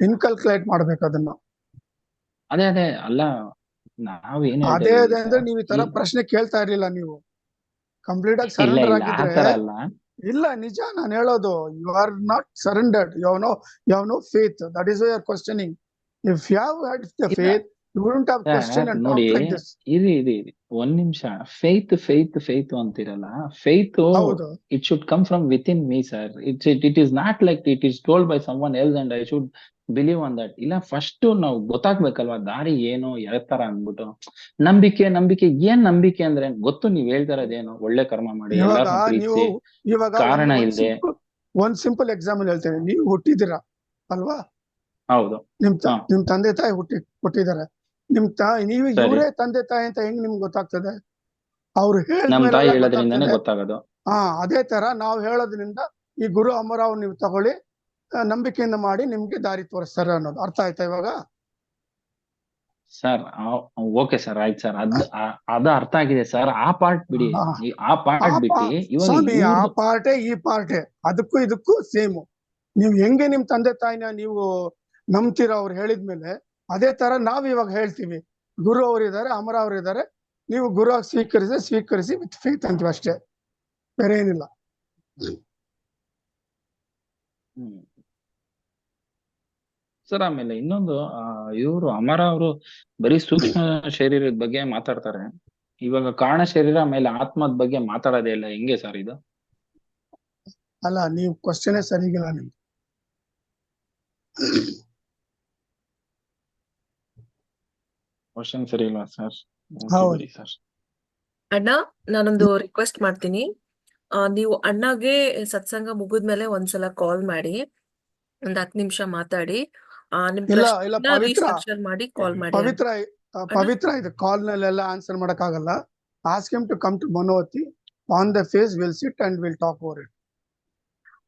[SPEAKER 3] ಇನ್ಕಲ್ಕುಲೇಟ್ ಮಾಡ್ಬೇಕು. ಅದನ್ನ
[SPEAKER 5] ಅದೇ ಅಲ್ಲ, ನಾವೇನ್
[SPEAKER 3] ಅದೇ ಅಂದ್ರೆ ನೀವು ಈ ತರ ಪ್ರಶ್ನೆ ಕೇಳ್ತಾ ಇರ್ಲಿಲ್ಲ. ನೀವು ಕಂಪ್ಲೀಟ್ ಆಗಿ ಸರೆಂಡರ್ ಆಗಿದ್ರೆ ಇಲ್ಲ, ನಿಜ ನಾನು ಹೇಳೋದು. You are not surrendered, you have no faith. That is why you are questioning. If you have had the faith, you wouldn't have question and talk like this.
[SPEAKER 5] ಇದು ಒಂದ್ ನಿಮಿಷ. ಫೇತ್ ಅಂತಿರಲ್ಲ, faith it should come from within me sir. It is not like it is told by someone else and I should believe on that. ಇಲ್ಲ, first ನಾವು ಗೊತ್ತಾಗ್ಬೇಕಲ್ವಾ ದಾರಿ ಏನು ಯಾವ ತರ ಅಂದ್ಬಿಟ್ಟು. ನಂಬಿಕೆ ಏನ್ ನಂಬಿಕೆ ಅಂದ್ರೆ ಗೊತ್ತು? ನೀವ್ ಹೇಳ್ತಾ ಇರೋದೇನು? ಒಳ್ಳೆ ಕರ್ಮ ಮಾಡಿ, ಎಲ್ಲಾರ್ನೂ ಪ್ರೀತಿಸಿ, ಕಾರಣ ಇಲ್ಲದೆ.
[SPEAKER 3] ಒಂದ್ ಸಿಂಪಲ್ ಎಕ್ಸಾಂಪಲ್ ಹೇಳ್ತೇನೆ. ನೀವು ಹುಟ್ಟಿದಿರ ಅಲ್ವಾ?
[SPEAKER 5] ಹೌದು.
[SPEAKER 3] ನಿಮ್ ತಂದೆ ತಾಯಿ ಹುಟ್ಟಿದಾರೆ. ನೀವು ಇವರೇ ತಂದೆ ತಾಯಿ ಅಂತ ಹೆಂಗ್ ನಿಮ್ಗೆ ಗೊತ್ತಾಗ್ತದೆ? ಅವ್ರು
[SPEAKER 5] ಹೇಳೋದ್ರಿಂದಾನೇ ಗೊತ್ತಾಗೋದು.
[SPEAKER 3] ಅದೇ ತರ ನಾವು ಹೇಳೋದ್ರಿಂದ ಈ ಗುರು ಅಮರಾವ್ ನೀವು ತಗೊಳ್ಳಿ, ನಂಬಿಕೆಯಿಂದ ಮಾಡಿ, ನಿಮ್ಗೆ ದಾರಿ ತೋರಿಸ್ತಾರೆ ಅನ್ನೋದು ಅರ್ಥ ಆಯ್ತಾ ಇವಾಗ?
[SPEAKER 5] ಸರ್ ಓಕೆ ಸರ್, ಆಯ್ತು ಸರ್, ಅದು ಅರ್ಥ ಆಗಿದೆ ಸರ್. ಆ ಪಾರ್ಟ್ ಬಿಡಿ, ಆ ಪಾರ್ಟ್ ಬಿಟ್ಟು
[SPEAKER 3] ಆ ಪಾರ್ಟೇ ಈ ಪಾರ್ಟೇ ಅದಕ್ಕೂ ಇದಕ್ಕೂ ಸೇಮ್. ನೀವು ಹೆಂಗೆ ನಿಮ್ ತಂದೆ ತಾಯಿನ ನೀವು ನಂಬ್ತೀರ ಅವ್ರು ಹೇಳಿದ್ಮೇಲೆ, ಅದೇ ತರ ನಾವ್ ಇವಾಗ ಹೇಳ್ತೀವಿ. ಗುರು ಅವರಿದ್ದಾರೆ, ಅಮರ ಅವರಿದ್ದಾರೆ, ನೀವು ಗುರು ಸ್ವೀಕರಿಸಿ ವಿತ್ ಫೇತ್ ಅಂತೀವಿ ಅಷ್ಟೇ, ಬೇರೆ ಏನಿಲ್ಲ.
[SPEAKER 8] ಸರ್ ಆಮೇಲೆ ಇನ್ನೊಂದು ಇವರು ಅಮರ ಅವರು ಬರೀ ಸೂಕ್ಷ್ಮ ಶರೀರದ ಬಗ್ಗೆ ಮಾತಾಡ್ತಾರೆ. ಇವಾಗ ಕಾರಣ ಶರೀರ ಆಮೇಲೆ ಆತ್ಮದ ಬಗ್ಗೆ ಮಾತಾಡೋದೇ ಇಲ್ಲ, ಹೆಂಗೆ ಸರ್ ಇದು?
[SPEAKER 3] ಅಲ್ಲ, ನೀವು ಕ್ವಶನ್ ಸರಿಗಿಲ್ಲ ನಿಮ್ದು.
[SPEAKER 8] ಕ್ವಶನ್ ಸರಿ ಇಲ್ಲ ಸರ್.
[SPEAKER 3] ಹೌದು.
[SPEAKER 8] ಸರ್
[SPEAKER 2] ಅಣ್ಣ, ನಾನೊಂದು ರಿಕ್ವೆಸ್ಟ್ ಮಾಡ್ತೀನಿ. ನೀವು ಅಣ್ಣಗೆ ಸತ್ಸಂಗ ಮುಗಿದ್ಮೇಲೆ ಒಂದ್ಸಲ ಕಾಲ್ ಮಾಡಿ, ಒಂದ್ 10 ನಿಮಿಷ ಮಾತಾಡಿ. ನಿಮ್
[SPEAKER 3] ಇಲ್ಲ
[SPEAKER 2] ಪ್ರಶ್ನೆನ
[SPEAKER 3] ಇಲ್ಲ ಪವಿತ್ರ
[SPEAKER 2] ರೀಸ್ಟ್ರಕ್ಚರ್ ಮಾಡಿ ಕಾಲ್ ಮಾಡಿ ಅಣ್ಣ.
[SPEAKER 3] ಪವಿತ್ರ ಪವಿತ್ರ ಇದು ಕಾಲ್ ನಲ್ಲೆಲ್ಲ ಆನ್ಸರ್ ಮಾಡಕ್ಕಾಗಲ್ಲ. Ask him to come to Manovathi on the face, will sit and will talk over it.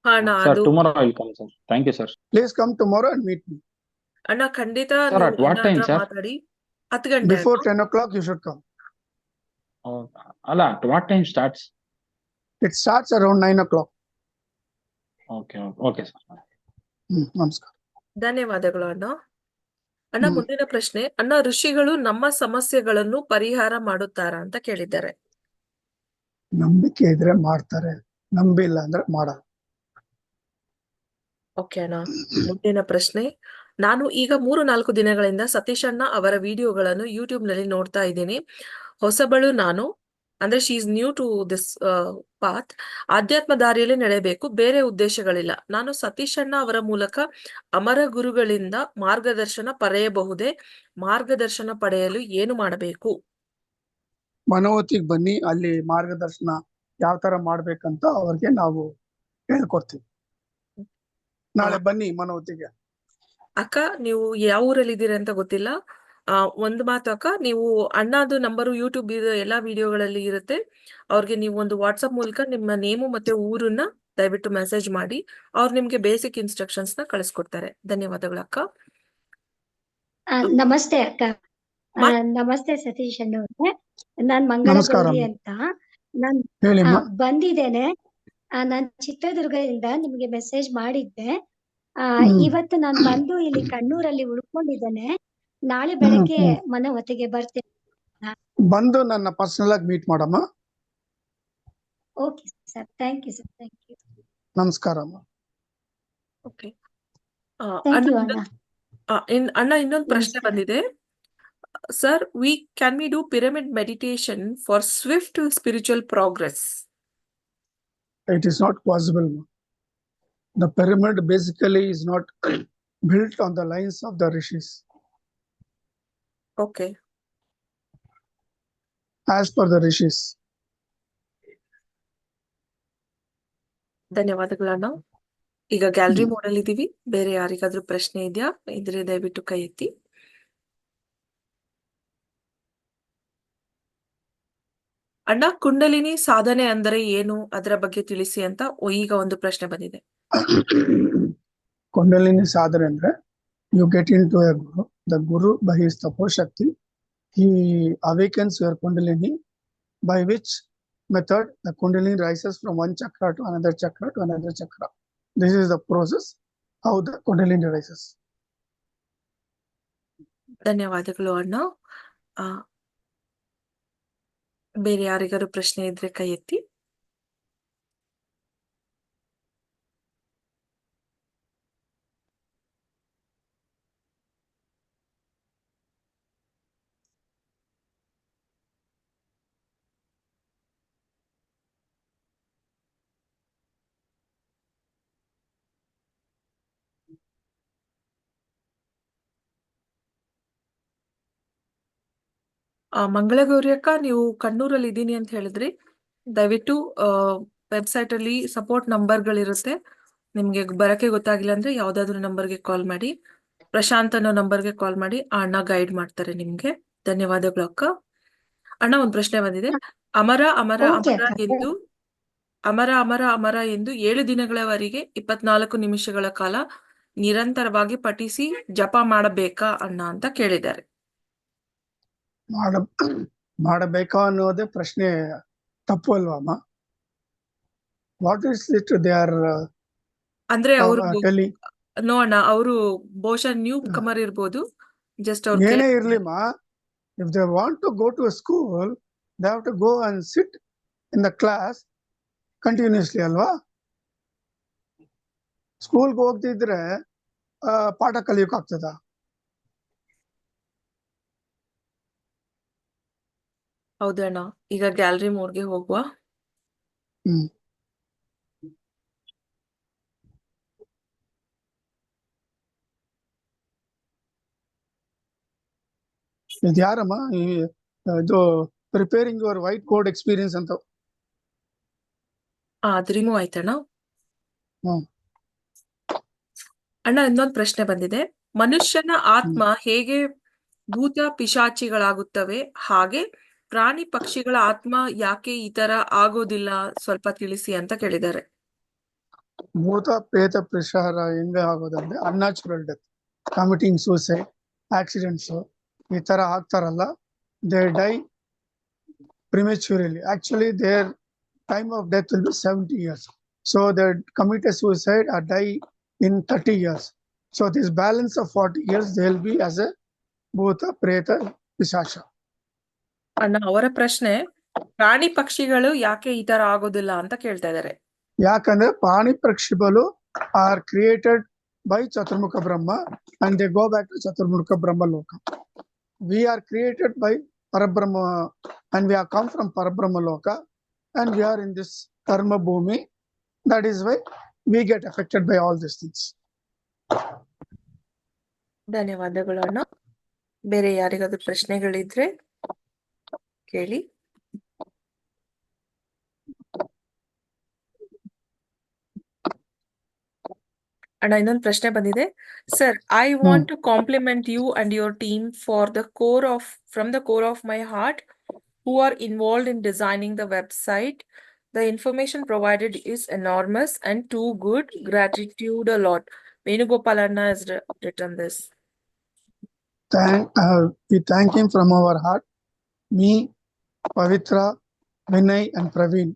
[SPEAKER 2] ಹಾ ಅಣ್ಣ,
[SPEAKER 8] ಸರ್
[SPEAKER 2] ಅದು
[SPEAKER 8] tomorrow will come sir. Thank you sir.
[SPEAKER 3] Please come tomorrow and meet me.
[SPEAKER 2] ಅಣ್ಣ ಖಂಡಿತ
[SPEAKER 8] Sir,
[SPEAKER 2] ನೀವು
[SPEAKER 8] at what
[SPEAKER 2] ಅಣ್ಣ
[SPEAKER 8] time,
[SPEAKER 2] ಹತ್ರ
[SPEAKER 8] sir?
[SPEAKER 2] ಮಾತಾಡಿ. 10 ಗಂಟೆ
[SPEAKER 3] ಬಿಫೋರ್
[SPEAKER 2] ಅಣ್ಣ.
[SPEAKER 3] 10 o'clock you should come.
[SPEAKER 8] ಅಲ್ಲ, at what time starts?
[SPEAKER 3] It starts around 9 o'clock.
[SPEAKER 8] Okay sir.
[SPEAKER 3] ನಮಸ್ಕಾರ.
[SPEAKER 2] ಧನ್ಯವಾದಗಳು ಅಣ್ಣ. ಅಣ್ಣ,
[SPEAKER 3] ಹ್ಮ್.
[SPEAKER 2] ಮುಂದಿನ ಪ್ರಶ್ನೆ. ಅಣ್ಣ, ಋಷಿಗಳು ನಮ್ಮ ಸಮಸ್ಯೆಗಳನ್ನು ಪರಿಹಾರ ಮಾಡುತ್ತಾರಾ ಅಂತ ಕೇಳಿದ್ದಾರೆ.
[SPEAKER 3] ನಂಬಿಕೆ ಇದ್ರೆ ಮಾಡ್ತಾರೆ, ನಂಬಿಲ್ಲ ಅಂದ್ರೆ ಮಾಡಲ್ಲ.
[SPEAKER 2] ಓಕೆ ಅಣ್ಣ. ಮುಂದಿನ ಪ್ರಶ್ನೆ. ನಾನು ಈಗ 3-4 ದಿನಗಳಿಂದ ಸತೀಶ್ ಅಣ್ಣ ಅವರ ವಿಡಿಯೋಗಳನ್ನು ಯೂಟ್ಯೂಬ್ ನಲ್ಲಿ ನೋಡ್ತಾ ಇದ್ದೀನಿ. ಹೊಸಬಳು ನಾನು, ಅಂದ್ರೆ she is new to this path. ಆಧ್ಯಾತ್ಮ ದಾರಿಯಲ್ಲಿ ನಡೆಯಬೇಕು, ಬೇರೆ ಉದ್ದೇಶಗಳಿಲ್ಲ. ನಾನು ಸತೀಶ್ ಅಣ್ಣ ಅವರ ಮೂಲಕ ಅಮರ ಗುರುಗಳಿಂದ ಮಾರ್ಗದರ್ಶನ ಪಡೆಯಬಹುದೇ? ಮಾರ್ಗದರ್ಶನ ಪಡೆಯಲು ಏನು ಮಾಡಬೇಕು?
[SPEAKER 3] ಮನೋವತಿಗೆ ಬನ್ನಿ, ಅಲ್ಲಿ ಮಾರ್ಗದರ್ಶನ ಯಾವ ತರ ಮಾಡ್ಬೇಕಂತ ಅವ್ರಿಗೆ ನಾವು ಹೇಳ್ಕೊಡ್ತೀವಿ. ನಾಳೆ ಬನ್ನಿ ಮನೋವತಿಗೆ.
[SPEAKER 2] ಅಕ್ಕ, ನೀವು ಯಾವ ಊರಲ್ಲಿ ಇದ್ದೀರಿ ಅಂತ ಗೊತ್ತಿಲ್ಲ. ಒಂದು ಮಾತು ಅಕ್ಕ, ನೀವು ಅಣ್ಣದು ನಂಬರು ಯೂಟ್ಯೂಬ್ ಎಲ್ಲಾ ವಿಡಿಯೋಗಳಲ್ಲಿ ಇರುತ್ತೆ. ಅವ್ರಿಗೆ ನೀವು ಒಂದು ವಾಟ್ಸಪ್ ಮೂಲಕ ನಿಮ್ಮ ನೇಮು ಮತ್ತೆ ಊರನ್ನ ದಯವಿಟ್ಟು ಮೆಸೇಜ್ ಮಾಡಿ. ಅವ್ರು ನಿಮ್ಗೆ ಬೇಸಿಕ್ ಇನ್ಸ್ಟ್ರಕ್ಷನ್ಸ್ ನ ಕಳಿಸ್ಕೊಡ್ತಾರೆ. ಧನ್ಯವಾದಗಳು ಅಕ್ಕ.
[SPEAKER 9] ನಮಸ್ತೆ ಅಕ್ಕ. ನಮಸ್ತೆ ಸತೀಶ್ ಅಣ್ಣವ್ರೆ. ನಾನ್ ಮಂಗಳ
[SPEAKER 3] ನಮಸ್ಕಾರ
[SPEAKER 9] ಗೌರಿ
[SPEAKER 3] ಅಮ್ಮ.
[SPEAKER 9] ಅಂತ. ನಾನ್
[SPEAKER 3] ಹೇಳಿಮ್ಮ.
[SPEAKER 9] ಬಂದಿದ್ದೇನೆ. ನಾನ್ ಚಿತ್ರದುರ್ಗದಿಂದ ನಿಮ್ಗೆ ಮೆಸೇಜ್ ಮಾಡಿದ್ದೆ. ಇವತ್ತು ನಾನ್ ಬಂದು ಇಲ್ಲಿ ಕಣ್ಣೂರಲ್ಲಿ ಉಳ್ಕೊಂಡಿದ್ದೇನೆ. ನಾಳೆ ಬೆಳಗ್ಗೆ ಮನೋವತಿಗೆ ಬರ್ತೇನೆ.
[SPEAKER 3] ಬಂದು ನನ್ನ ಪರ್ಸನಲ್ ಆಗಿ ಮೀಟ್ ಮಾಡಮ್ಮ.
[SPEAKER 9] Okay sir, thank you sir, thank you.
[SPEAKER 3] ನಮಸ್ಕಾರ ಅಮ್ಮ.
[SPEAKER 2] ಓಕೆ
[SPEAKER 9] ಥ್ಯಾಂಕ್ ಯು ಅಣ್ಣ.
[SPEAKER 2] ಅಣ್ಣ, ಇನ್ನೊಂದು ಪ್ರಶ್ನೆ
[SPEAKER 9] ನಮಸ್ಕಾರ.
[SPEAKER 2] ಬಂದಿದೆ. Sir, can we do pyramid meditation for Swift spiritual progress?
[SPEAKER 3] It is not possible. The pyramid basically is not built on the lines of the rishis.
[SPEAKER 2] Okay.
[SPEAKER 3] As per the rishis.
[SPEAKER 2] ಧನ್ಯವಾದಗಳು ಅಣ್ಣ. ಈಗ gallery model ಇದೀವಿ. ಬೇರೆ ಯಾರಿಗಾದ್ರೂ ಪ್ರಶ್ನೆ ಇದೆಯಾ? ಇದ್ರೆ ದಯವಿಟ್ಟು ಕೈ ಎತ್ತಿ. ಅಣ್ಣ, ಕುಂಡಲಿನಿ ಸಾಧನೆ ಅಂದರೆ ಏನು, ಅದರ ಬಗ್ಗೆ ತಿಳಿಸಿ ಅಂತ ಈಗ ಒಂದು ಪ್ರಶ್ನೆ ಬಂದಿದೆ.
[SPEAKER 3] Kundalini sadhana andre, you get into a guru. The guru, by his taposhakti, he awakens your Kundalini, by which method the Kundalini rises from one chakra to another chakra to another chakra. This is the process how the Kundalini rises.
[SPEAKER 2] ಧನ್ಯವಾದಗಳು ಅಣ್ಣ. ಬೇರೆ ಯಾರಿಗಾರು ಪ್ರಶ್ನೆ ಇದ್ರೆ ಕೈ ಎತ್ತಿ. ಮಂಗಳಗೌರಿ ಅಕ್ಕ, ನೀವು ಕಣ್ಣೂರಲ್ಲಿ ಇದ್ದೀನಿ ಅಂತ ಹೇಳಿದ್ರಿ. ದಯವಿಟ್ಟು ವೆಬ್ಸೈಟ್ ಅಲ್ಲಿ ಸಪೋರ್ಟ್ ನಂಬರ್ಗಳಿರುತ್ತೆ. ನಿಮ್ಗೆ ಬರಕ್ಕೆ ಗೊತ್ತಾಗಿಲ್ಲ ಅಂದ್ರೆ ಯಾವ್ದಾದ್ರು ನಂಬರ್ಗೆ ಕಾಲ್ ಮಾಡಿ. ಪ್ರಶಾಂತ್ ಅನ್ನೋ ನಂಬರ್ಗೆ ಕಾಲ್ ಮಾಡಿ, ಆ ಅಣ್ಣ ಗೈಡ್ ಮಾಡ್ತಾರೆ ನಿಮ್ಗೆ. ಧನ್ಯವಾದಗಳು ಅಕ್ಕ. ಅಣ್ಣ, ಒಂದ್ ಪ್ರಶ್ನೆ ಬಂದಿದೆ. ಅಮರ ಅಮರ
[SPEAKER 9] Okay,
[SPEAKER 2] ಅಮರ
[SPEAKER 9] ಅಕ್ಕ.
[SPEAKER 2] ಎಂದು ಅಮರ ಅಮರ ಅಮರ ಎಂದು 7 ದಿನಗಳವರೆಗೆ 24 ನಿಮಿಷಗಳ ಕಾಲ ನಿರಂತರವಾಗಿ ಪಠಿಸಿ ಜಪ ಮಾಡಬೇಕಾ ಅಣ್ಣ ಅಂತ ಕೇಳಿದ್ದಾರೆ.
[SPEAKER 3] ಮಾಡಬೇಕಾ ಅನ್ನೋದೇ ಪ್ರಶ್ನೆ ತಪ್ಪು ಅಲ್ವಾ ಅಮ್ಮ? What is it they are
[SPEAKER 2] ಅಂದ್ರೆ ಅವರು
[SPEAKER 3] ಟೆಲ್ಲಿಂಗ್?
[SPEAKER 2] ನೋಡೋಣ, ಅವರು ಬಹುಶಃ ನ್ಯೂ ಕಮರ್ ಇರ್ಬೋದು. ಜಸ್ಟ್ ಅವ್ರು
[SPEAKER 3] ಏನೇ ಇರ್ಲಿಮ್ಮ, if they want to go to a school, they have to go and sit in the class continuously ಅಲ್ವಾ? ಸ್ಕೂಲ್ಗೆ ಹೋಗ್ತಿದ್ರೆ ಪಾಠ ಕಲಿಯೋಕ್ ಆಗ್ತದ?
[SPEAKER 2] ಹೌದಣ್ಣ. ಈಗ ಗ್ಯಾಲರಿ ಮೋಡ್ಗೆ ಹೋಗುವ.
[SPEAKER 3] ಹ್ಮ್. ಇದು ಯಾರಮ್ಮ ಇದು preparing your white code experience ಅಂತ?
[SPEAKER 2] ಅದು ರಿಮೂವ್ ಆಯ್ತಣ್ಣ.
[SPEAKER 3] ಹ್ಮ್.
[SPEAKER 2] ಅಣ್ಣ ಇನ್ನೊಂದು ಪ್ರಶ್ನೆ ಬಂದಿದೆ. ಮನುಷ್ಯನ ಆತ್ಮ ಹೇಗೆ ಭೂತ ಪಿಶಾಚಿಗಳಾಗುತ್ತವೆ, ಹಾಗೆ ಪ್ರಾಣಿ ಪಕ್ಷಿಗಳ ಆತ್ಮ ಯಾಕೆ ಈ ತರ ಆಗೋದಿಲ್ಲ, ಸ್ವಲ್ಪ ತಿಳಿಸಿ ಅಂತ ಕೇಳಿದ್ದಾರೆ.
[SPEAKER 3] ಭೂತ ಪ್ರೇತ ಪಿಶಾಚ ಹೆಂಗ ಆಗೋದಂದ್ರೆ unnatural death, committing suicide, accidents ಈ ತರ ಆಗ್ತಾರಲ್ಲ, they die prematurely. Actually, their time of death will be 70 years. So they commit a suicide or die in 30 years. So this balance of 40 years, they will be as a bhuta, preta, pisasha.
[SPEAKER 2] ಅಣ್ಣ ಅವರ ಪ್ರಶ್ನೆ, ಪ್ರಾಣಿ ಪಕ್ಷಿಗಳು ಯಾಕೆ ಈ ತರ ಆಗೋದಿಲ್ಲ ಅಂತ ಕೇಳ್ತಾ ಇದ್ದಾರೆ.
[SPEAKER 3] ಯಾಕಂದ್ರೆ ಪ್ರಾಣಿ ಪಕ್ಷಿಗಳು are created by Chaturmukha Brahma and they go back to Chaturmukha Brahma Loka. We are created by Parabrahma and we have come from Parabrahma Loka and we are in this Karma Bhumi. That is why we get affected by all these things.
[SPEAKER 2] ಧನ್ಯವಾದಗಳು ಅಣ್ಣ. ಬೇರೆ ಯಾರಿಗಾದ್ರೂ ಪ್ರಶ್ನೆಗಳಿದ್ರೆ ಕೇಳಿ. ಅಣ್ಣ ಇನ್ನೊಂದು ಪ್ರಶ್ನೆ ಬಂದಿದೆ. Sir, I want to compliment you and your team for the core of from the core of my heart who are involved in designing the website. The information provided is enormous and too good. Gratitude a lot. Venugopal Anna has written this.
[SPEAKER 3] We thank him from our heart. Me, Pavitra, Vinay and Praveen.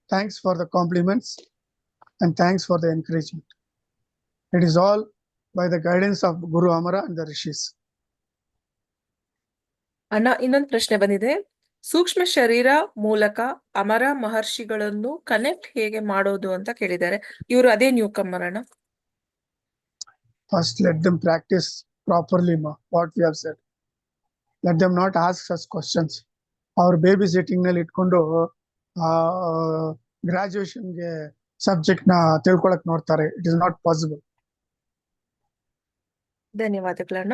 [SPEAKER 3] Thanks for the compliments and thanks for the encouragement. It is all by the guidance of Guru Amara and the Rishis.
[SPEAKER 2] ಅಣ್ಣ ಇನ್ನೊಂದು ಪ್ರಶ್ನೆ ಬಂದಿದೆ. ಸೂಕ್ಷ್ಮ ಶರೀರ ಮೂಲಕ ಅಮರ ಮಹರ್ಷಿಗಳನ್ನು connect ಹೇಗೆ ಮಾಡೋದು ಅಂತ ಕೇಳಿದ್ದಾರೆ. ಇವರು ಅದೇ ನ್ಯೂ ಕಮ್ಮರ್ ಅಣ್ಣ.
[SPEAKER 3] First, let them practice properly what we have said. Let them not ask such questions. Our babysitting ನಲ್ಲಿ ಇಟ್ಕೊಂಡು ಗ್ರಾಜುಯೇಷನ್ಗೆ ಸಬ್ಜೆಕ್ಟ್ ನ ತಿಳ್ಕೊಳಕ್ ನೋಡ್ತಾರೆ. It is not possible.
[SPEAKER 2] ಧನ್ಯವಾದಗಳಣ್ಣ.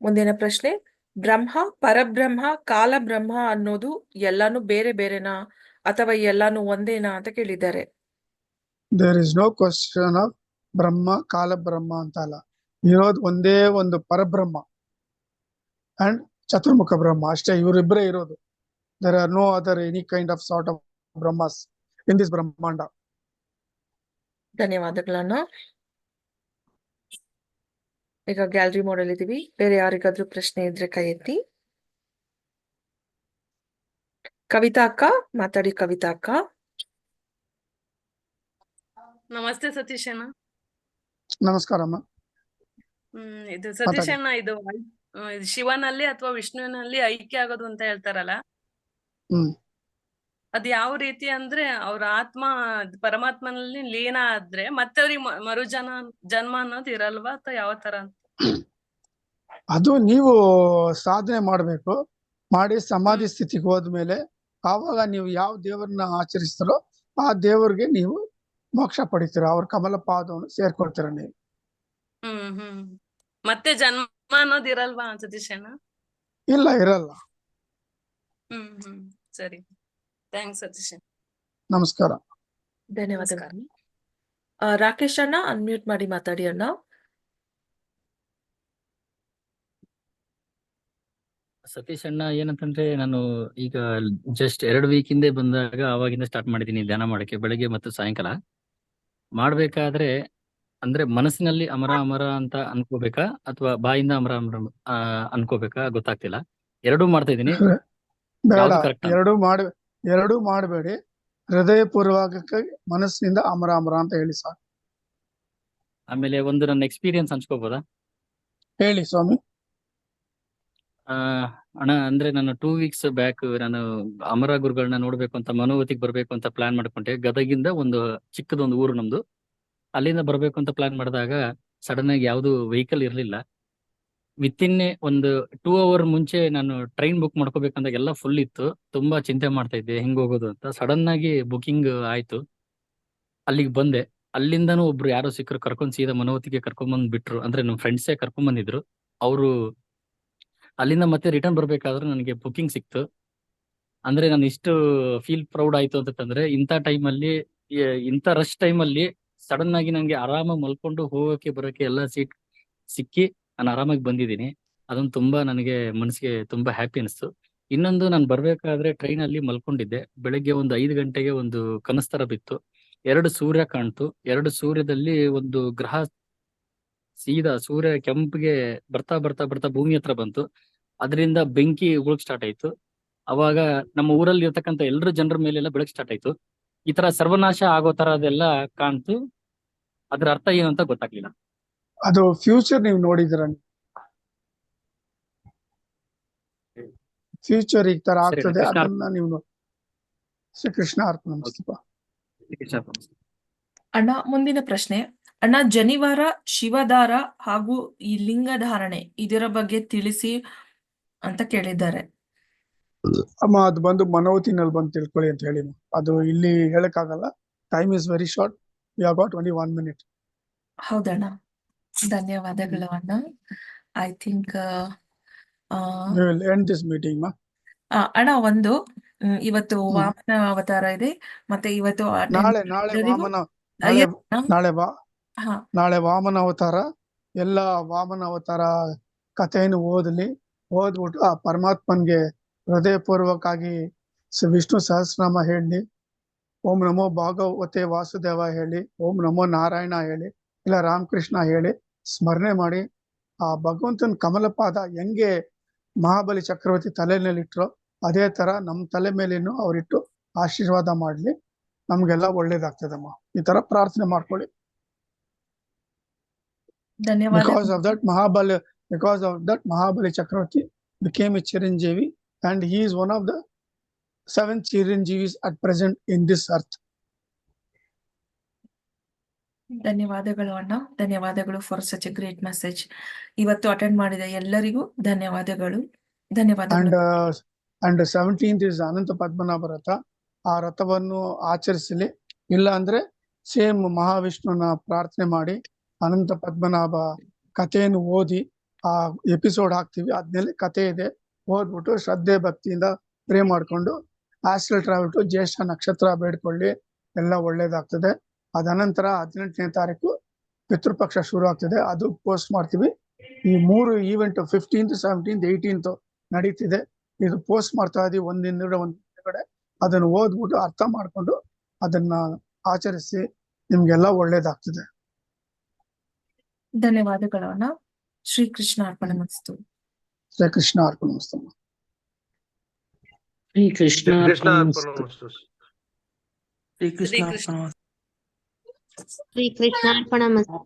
[SPEAKER 2] ಮುಂದಿನ ಪ್ರಶ್ನೆ, ಬ್ರಹ್ಮ, ಪರಬ್ರಹ್ಮ, ಕಾಲಬ್ರಹ್ಮ ಅನ್ನೋದು ಎಲ್ಲಾನು ಬೇರೆ ಬೇರೆನಾ ಅಥವಾ ಎಲ್ಲಾನು ಒಂದೇನಾ ಅಂತ ಕೇಳಿದ್ದಾರೆ.
[SPEAKER 3] There is no question of Brahma Kalabrahma ಅಂತ ಅಲ್ಲ, ಇರೋದು ಒಂದೇ ಒಂದು ಪರಬ್ರಹ್ಮ ಅಂಡ್ ಚತುರ್ಮುಖ ಬ್ರಹ್ಮ ಅಷ್ಟೇ, ಇವರಿಬ್ಬರೇ ಇರೋದು. There are no other any kind of sort of Brahmas in this ಬ್ರಹ್ಮಾಂಡ.
[SPEAKER 2] ಧನ್ಯವಾದಗಳಣ್ಣ. ಈಗ ಗ್ಯಾಲರಿ ಮೋಡಲ್ ಇದೀವಿ. ಬೇರೆ ಯಾರಿಗಾದ್ರೂ ಪ್ರಶ್ನೆ ಇದ್ರೆ ಕೈ ಎತ್ತಿ. ಕವಿತಾ ಅಕ್ಕ ಮಾತಾಡಿ. ಕವಿತಾ ಅಕ್ಕ.
[SPEAKER 10] ನಮಸ್ತೆ ಸತೀಶ್ ಅಣ್ಣ.
[SPEAKER 3] ನಮಸ್ಕಾರ ಅಮ್ಮ.
[SPEAKER 10] ಇದು ಸತೀಶ್ ಅಣ್ಣ, ಇದು ಶಿವನಲ್ಲಿ ಅಥವಾ ವಿಷ್ಣುವಿನಲ್ಲಿ ಐಕ್ಯ ಆಗೋದು ಅಂತ ಹೇಳ್ತಾರಲ್ಲ, ಅದ್ ಯಾವ ರೀತಿ ಅಂದ್ರೆ ಅವ್ರ ಆತ್ಮ ಪರಮಾತ್ಮನಲ್ಲಿ ಲೀನ ಆದ್ರೆ ಮತ್ತೆ ಅವ್ರಿಗೆ ಜನ್ಮ ಅನ್ನೋದು ಇರಲ್ವಾ ಅಥವಾ ಯಾವ ತರ ಅಂತ?
[SPEAKER 3] ಅದು ನೀವು ಸಾಧನೆ ಮಾಡ್ಬೇಕು. ಮಾಡಿ ಸಮಾಧಿ ಸ್ಥಿತಿಗೆ ಹೋದ್ಮೇಲೆ ಆವಾಗ ನೀವು ಯಾವ ದೇವರನ್ನ ಆಚರಿಸ್ತಾರೋ ಆ ದೇವರಿಗೆ ನೀವು ಮೋಕ್ಷ ಪಡಿತೀರ. ಅವ್ರ ಕಮಲ ಪಾದವನ್ನು ಸೇರ್ಕೊಳ್ತೀರ ನೀವು.
[SPEAKER 10] ಮತ್ತೆ ಜನ್ಮ ಅನ್ನೋದು ಇರಲ್ವಾ ಸತೀಶ್ ಅಣ್ಣ?
[SPEAKER 3] ಇಲ್ಲ, ಇರಲ್ಲ.
[SPEAKER 10] ಸರಿ, ಥ್ಯಾಂಕ್ಸ್ ಸತೀಶ್.
[SPEAKER 3] ನಮಸ್ಕಾರ.
[SPEAKER 2] ಧನ್ಯವಾದಗಳು. ರಾಕೇಶ್ ಅಣ್ಣ ಅನ್ಮ್ಯೂಟ್ ಮಾಡಿ ಮಾತಾಡಿ ಅಣ್ಣ.
[SPEAKER 11] ಸತೀಶ್ ಅಣ್ಣ, ಏನಂತಂದ್ರೆ ನಾನು ಈಗ ಜಸ್ಟ್ 2 ವೀಕ್ ಹಿಂದೆ ಬಂದಾಗ ಅವಾಗಿಂದ ಸ್ಟಾರ್ಟ್ ಮಾಡಿದೀನಿ ಧ್ಯಾನ ಮಾಡಕ್ಕೆ, ಬೆಳಗ್ಗೆ ಮತ್ತು ಸಾಯಂಕಾಲ ಮಾಡ್ಬೇಕಾದ್ರೆ. ಅಂದ್ರೆ ಮನಸ್ಸಿನಲ್ಲಿ ಅಮರ ಅಮರ ಅಂತ ಅನ್ಕೋಬೇಕಾ ಅಥವಾ ಬಾಯಿಂದ ಅಮರ ಅಮರ ಅನ್ಕೋಬೇಕಾ ಗೊತ್ತಾಗ್ತಿಲ್ಲ. ಎರಡೂ ಮಾಡ್ತಾ ಇದೀನಿ.
[SPEAKER 3] ಎರಡೂ ಮಾಡಬೇಡಿ. ಹೃದಯ ಪೂರ್ವಕವಾಗಿ ಮನಸ್ಸಿನಿಂದ ಅಮರ ಅಮರ ಅಂತ ಹೇಳಿ ಸಾಕು.
[SPEAKER 11] ಆಮೇಲೆ ಒಂದು ನನ್ನ ಎಕ್ಸ್ಪೀರಿಯನ್ಸ್ ಹಂಚ್ಕೋಬೋದಾ?
[SPEAKER 3] ಹೇಳಿ ಸ್ವಾಮಿ.
[SPEAKER 11] ಅಣ್ಣ, ಅಂದ್ರೆ ನಾನು 2 ವೀಕ್ಸ್ ಬ್ಯಾಕ್ ನಾನು ಅಮರ ಗುರುಗಳನ್ನ ನೋಡ್ಬೇಕು ಅಂತ ಮನೋವತಿಗೆ ಬರ್ಬೇಕು ಅಂತ ಪ್ಲಾನ್ ಮಾಡ್ಕೊಂಡೆ. ಗದಗಿಂದ ಒಂದು ಚಿಕ್ಕದೊಂದು ಊರು ನಮ್ದು. ಅಲ್ಲಿಂದ ಬರ್ಬೇಕು ಅಂತ ಪ್ಲಾನ್ ಮಾಡಿದಾಗ ಸಡನ್ ಆಗಿ ಯಾವ್ದು ವೆಹಿಕಲ್ ಇರ್ಲಿಲ್ಲ. ವಿತಿನ್ ಒಂದು 2 ಅವರ್ ಮುಂಚೆ ನಾನು ಟ್ರೈನ್ ಬುಕ್ ಮಾಡ್ಕೋಬೇಕಂದಾಗ ಎಲ್ಲ ಫುಲ್ ಇತ್ತು. ತುಂಬಾ ಚಿಂತೆ ಮಾಡ್ತಾ ಇದ್ದೆ ಹೆಂಗ್ ಹೋಗೋದು ಅಂತ. ಸಡನ್ ಆಗಿ ಬುಕಿಂಗ್ ಆಯ್ತು. ಅಲ್ಲಿಗೆ ಬಂದೆ. ಅಲ್ಲಿಂದನೂ ಒಬ್ರು ಯಾರೋ ಸಿಕ್ಕರು, ಕರ್ಕೊಂಡ್ ಸೀದಾ ಮನೋವತಿಗೆ ಕರ್ಕೊಂಡ್ ಬಂದ್ ಬಿಟ್ರು. ಅಂದ್ರೆ ನಮ್ ಫ್ರೆಂಡ್ಸೇ ಕರ್ಕೊಂಡ್ ಬಂದಿದ್ರು. ಅವರು ಅಲ್ಲಿಂದ ಮತ್ತೆ ರಿಟರ್ನ್ ಬರ್ಬೇಕಾದ್ರೆ ನನಗೆ ಬುಕಿಂಗ್ ಸಿಕ್ತು. ಅಂದ್ರೆ ನಾನು ಇಷ್ಟು ಫೀಲ್ ಪ್ರೌಡ್ ಆಯ್ತು ಅಂತಂದ್ರೆ, ಇಂಥ ಟೈಮಲ್ಲಿ ಇಂಥ ರಶ್ ಟೈಮಲ್ಲಿ ಸಡನ್ ಆಗಿ ನಂಗೆ ಆರಾಮಾಗಿ ಮಲ್ಕೊಂಡು ಹೋಗೋಕೆ ಬರೋಕೆ ಎಲ್ಲ ಸೀಟ್ ಸಿಕ್ಕಿ ನಾನು ಆರಾಮಾಗಿ ಬಂದಿದ್ದೀನಿ. ಅದೊಂದು ತುಂಬಾ ನನಗೆ ಮನಸ್ಸಿಗೆ ತುಂಬಾ ಹ್ಯಾಪಿ ಅನಿಸ್ತು. ಇನ್ನೊಂದು, ನಾನು ಬರ್ಬೇಕಾದ್ರೆ ಟ್ರೈನ್ ಅಲ್ಲಿ ಮಲ್ಕೊಂಡಿದ್ದೆ. ಬೆಳಗ್ಗೆ ಒಂದು 5 ಗಂಟೆಗೆ ಒಂದು ಕನಸು ತರ ಬಿತ್ತು. 2 ಸೂರ್ಯ ಕಾಣ್ತು. 2 ಸೂರ್ಯದಲ್ಲಿ ಒಂದು ಗ್ರಹ ಸೀದಾ ಸೂರ್ಯ ಕೆಂಪಿಗೆ ಬರ್ತಾ ಬರ್ತಾ ಬರ್ತಾ ಭೂಮಿ ಹತ್ರ ಬಂತು. ಅದರಿಂದ ಬೆಂಕಿ ಉಗುಳಕ್ ಸ್ಟಾರ್ಟ್ ಆಯ್ತು. ಅವಾಗ ನಮ್ಮ ಊರಲ್ಲಿ ಇರ್ತಕ್ಕಂಥ ಎಲ್ಲರ ಜನರ ಮೇಲೆಲ್ಲ ಬೆಳಕ್ ಸ್ಟಾರ್ಟ್ ಆಯ್ತು. ಈ ತರ ಸರ್ವನಾಶ ಆಗೋ ತರ ಅದೆಲ್ಲ ಕಾಣ್ತು. ಅದ್ರ ಅರ್ಥ ಏನು ಅಂತ ಗೊತ್ತಾಗ್ಲಿಲ್ಲ.
[SPEAKER 3] ಅದು ಫ್ಯೂಚರ್ ನೀವು ನೋಡಿದ್ರ? ಫ್ಯೂಚರ್ ಈ ತರ
[SPEAKER 11] ಸರಿ,
[SPEAKER 3] ಆಗ್ತದೆ,
[SPEAKER 11] ಕೃಷ್ಣ
[SPEAKER 3] ಅದನ್ನ ನೀವು ಶ್ರೀಕೃಷ್ಣ ಅರ್ಪಣ ಮಸ್ತುಪ.
[SPEAKER 2] ಅಣ್ಣ, ಮುಂದಿನ ಪ್ರಶ್ನೆ. ಅಣ್ಣ, ಜನಿವಾರ, ಶಿವದಾರ ಹಾಗೂ ಈ ಲಿಂಗ ಧಾರಣೆ ಇದರ ಬಗ್ಗೆ ತಿಳಿಸಿ ಅಂತ ಕೇಳಿದ್ದಾರೆ.
[SPEAKER 3] ಅಮ್ಮ, ಅದು ಬಂದು ಮನೋವತಿನಲ್ಲಿ ಬಂದು ತಿಳ್ಕೊಳ್ಳಿ ಅಂತ ಹೇಳಿ. ಅದು ಇಲ್ಲಿ ಹೇಳಕ್ಕಾಗಲ್ಲ. Time is very short. We have got only 1 minute.
[SPEAKER 2] ಹೌದಣ್ಣ, ಧನ್ಯವಾದಗಳು ಅಣ್ಣ. I think
[SPEAKER 3] We will end this meeting, ma.
[SPEAKER 2] ಅಣ್ಣ, ಒಂದು ಇವತ್ತು ವಾಮನ ಅವತಾರ ಇದೆ. ಮತ್ತೆ ಇವತ್ತು
[SPEAKER 3] ನಾಳೆ ವಾಮನ ಅವತಾರ. ಎಲ್ಲ ವಾಮನ ಅವತಾರ ಕಥೆಯನ್ನು ಓದ್ಬಿಟ್ಟು ಆ ಪರಮಾತ್ಮನ್ಗೆ ಹೃದಯಪೂರ್ವಕವಾಗಿ ವಿಷ್ಣು ಸಹಸ್ರನಾಮ ಹೇಳಿ, ಓಂ ನಮೋ ಭಾಗವತೆ ವಾಸುದೇವ ಹೇಳಿ, ಓಂ ನಮೋ ನಾರಾಯಣ ಹೇಳಿ, ಇಲ್ಲ ರಾಮಕೃಷ್ಣ ಹೇಳಿ ಸ್ಮರಣೆ ಮಾಡಿ, ಆ ಭಗವಂತನ ಕಮಲಪಾದ ಹೆಂಗೆ ಮಹಾಬಲಿ ಚಕ್ರವರ್ತಿ ತಲೆ ಮೇಲೆ ಇಟ್ರು, ಅದೇ ತರ ನಮ್ಮ ತಲೆ ಮೇಲೇನು ಅವ್ರಿಟ್ಟು ಆಶೀರ್ವಾದ ಮಾಡ್ಲಿ, ನಮ್ಗೆಲ್ಲ ಒಳ್ಳೇದಾಗ್ತದಮ್ಮ. ಈ ತರ ಪ್ರಾರ್ಥನೆ ಮಾಡ್ಕೊಳ್ಳಿ.
[SPEAKER 2] ಧನ್ಯವಾದ.
[SPEAKER 3] Because of that Mahabali Chakravarti became a Chiranjeevi, and he is one of the 7 Chiranjeevis at present in this earth.
[SPEAKER 2] ಧನ್ಯವಾದಗಳು ಅಣ್ಣ. ಧನ್ಯವಾದಗಳು for such A great message. ಇವತ್ತು ಅಟೆಂಡ್ ಮಾಡಿದ ಎಲ್ಲರಿಗೂ ಧನ್ಯವಾದಗಳು.
[SPEAKER 3] And 17th is ಅನಂತ ಪದ್ಮನಾಭ ರಥ. ಆ ರಥವನ್ನು ಆಚರಿಸಲಿ. ಇಲ್ಲ ಅಂದ್ರೆ ಸೇಮ್ ಮಹಾವಿಷ್ಣುನ ಪ್ರಾರ್ಥನೆ ಮಾಡಿ ಅನಂತ ಪದ್ಮನಾಭ ಕಥೆಯನ್ನು ಓದಿ ಆ ಎಪಿಸೋಡ್ ಹಾಕ್ತಿವಿ. ಅದ್ಮೇಲೆ ಕಥೆ ಇದೆ, ಓದ್ಬಿಟ್ಟು ಶ್ರದ್ಧೆ ಭಕ್ತಿಯಿಂದ ಪ್ರೇ ಮಾಡ್ಕೊಂಡು ಆಸ್ಟ್ರಲ್ ಟ್ರಾವೆಲ್ ಟು ಜ್ಯೇಷ್ಠ ನಕ್ಷತ್ರ ಬೇಡ್ಕೊಳ್ಳಿ, ಎಲ್ಲ ಒಳ್ಳೇದಾಗ್ತದೆ. ಅದನಂತರ 18ನೇ ತಾರೀಕು ಪಿತೃಪಕ್ಷ ಶುರು ಆಗ್ತದೆ, ಅದು ಪೋಸ್ಟ್ ಮಾಡ್ತೀವಿ. ಈ 3 ಈವೆಂಟ್ 15th, 17th, 18th ನಡೀತಿದೆ. ಇದು ಪೋಸ್ಟ್ ಮಾಡ್ತಾ ಇದೀವಿ ಒಂದಿನಗಡೆ. ಅದನ್ನು ಓದ್ಬಿಟ್ಟು ಅರ್ಥ ಮಾಡ್ಕೊಂಡು ಅದನ್ನ ಆಚರಿಸಿ, ನಿಮ್ಗೆಲ್ಲ ಒಳ್ಳೇದಾಗ್ತದೆ.
[SPEAKER 2] ಧನ್ಯವಾದಗಳು ಅಣ್ಣ. ಶ್ರೀಕೃಷ್ಣ ಅರ್ಪಣ ಮಸ್ತು.
[SPEAKER 3] ಶ್ರೀಕೃಷ್ಣ ಅರ್ಪಣ ಮಸ್ತು.
[SPEAKER 12] ಶ್ರೀಕೃಷ್ಣ ಅರ್ಪಣ ಮಸ್ತು.
[SPEAKER 10] ಶ್ರೀಕೃಷ್ಣ
[SPEAKER 12] ಶ್ರೀಕೃಷ್ಣ ಅರ್ಪಣ ಮಸ್ತು.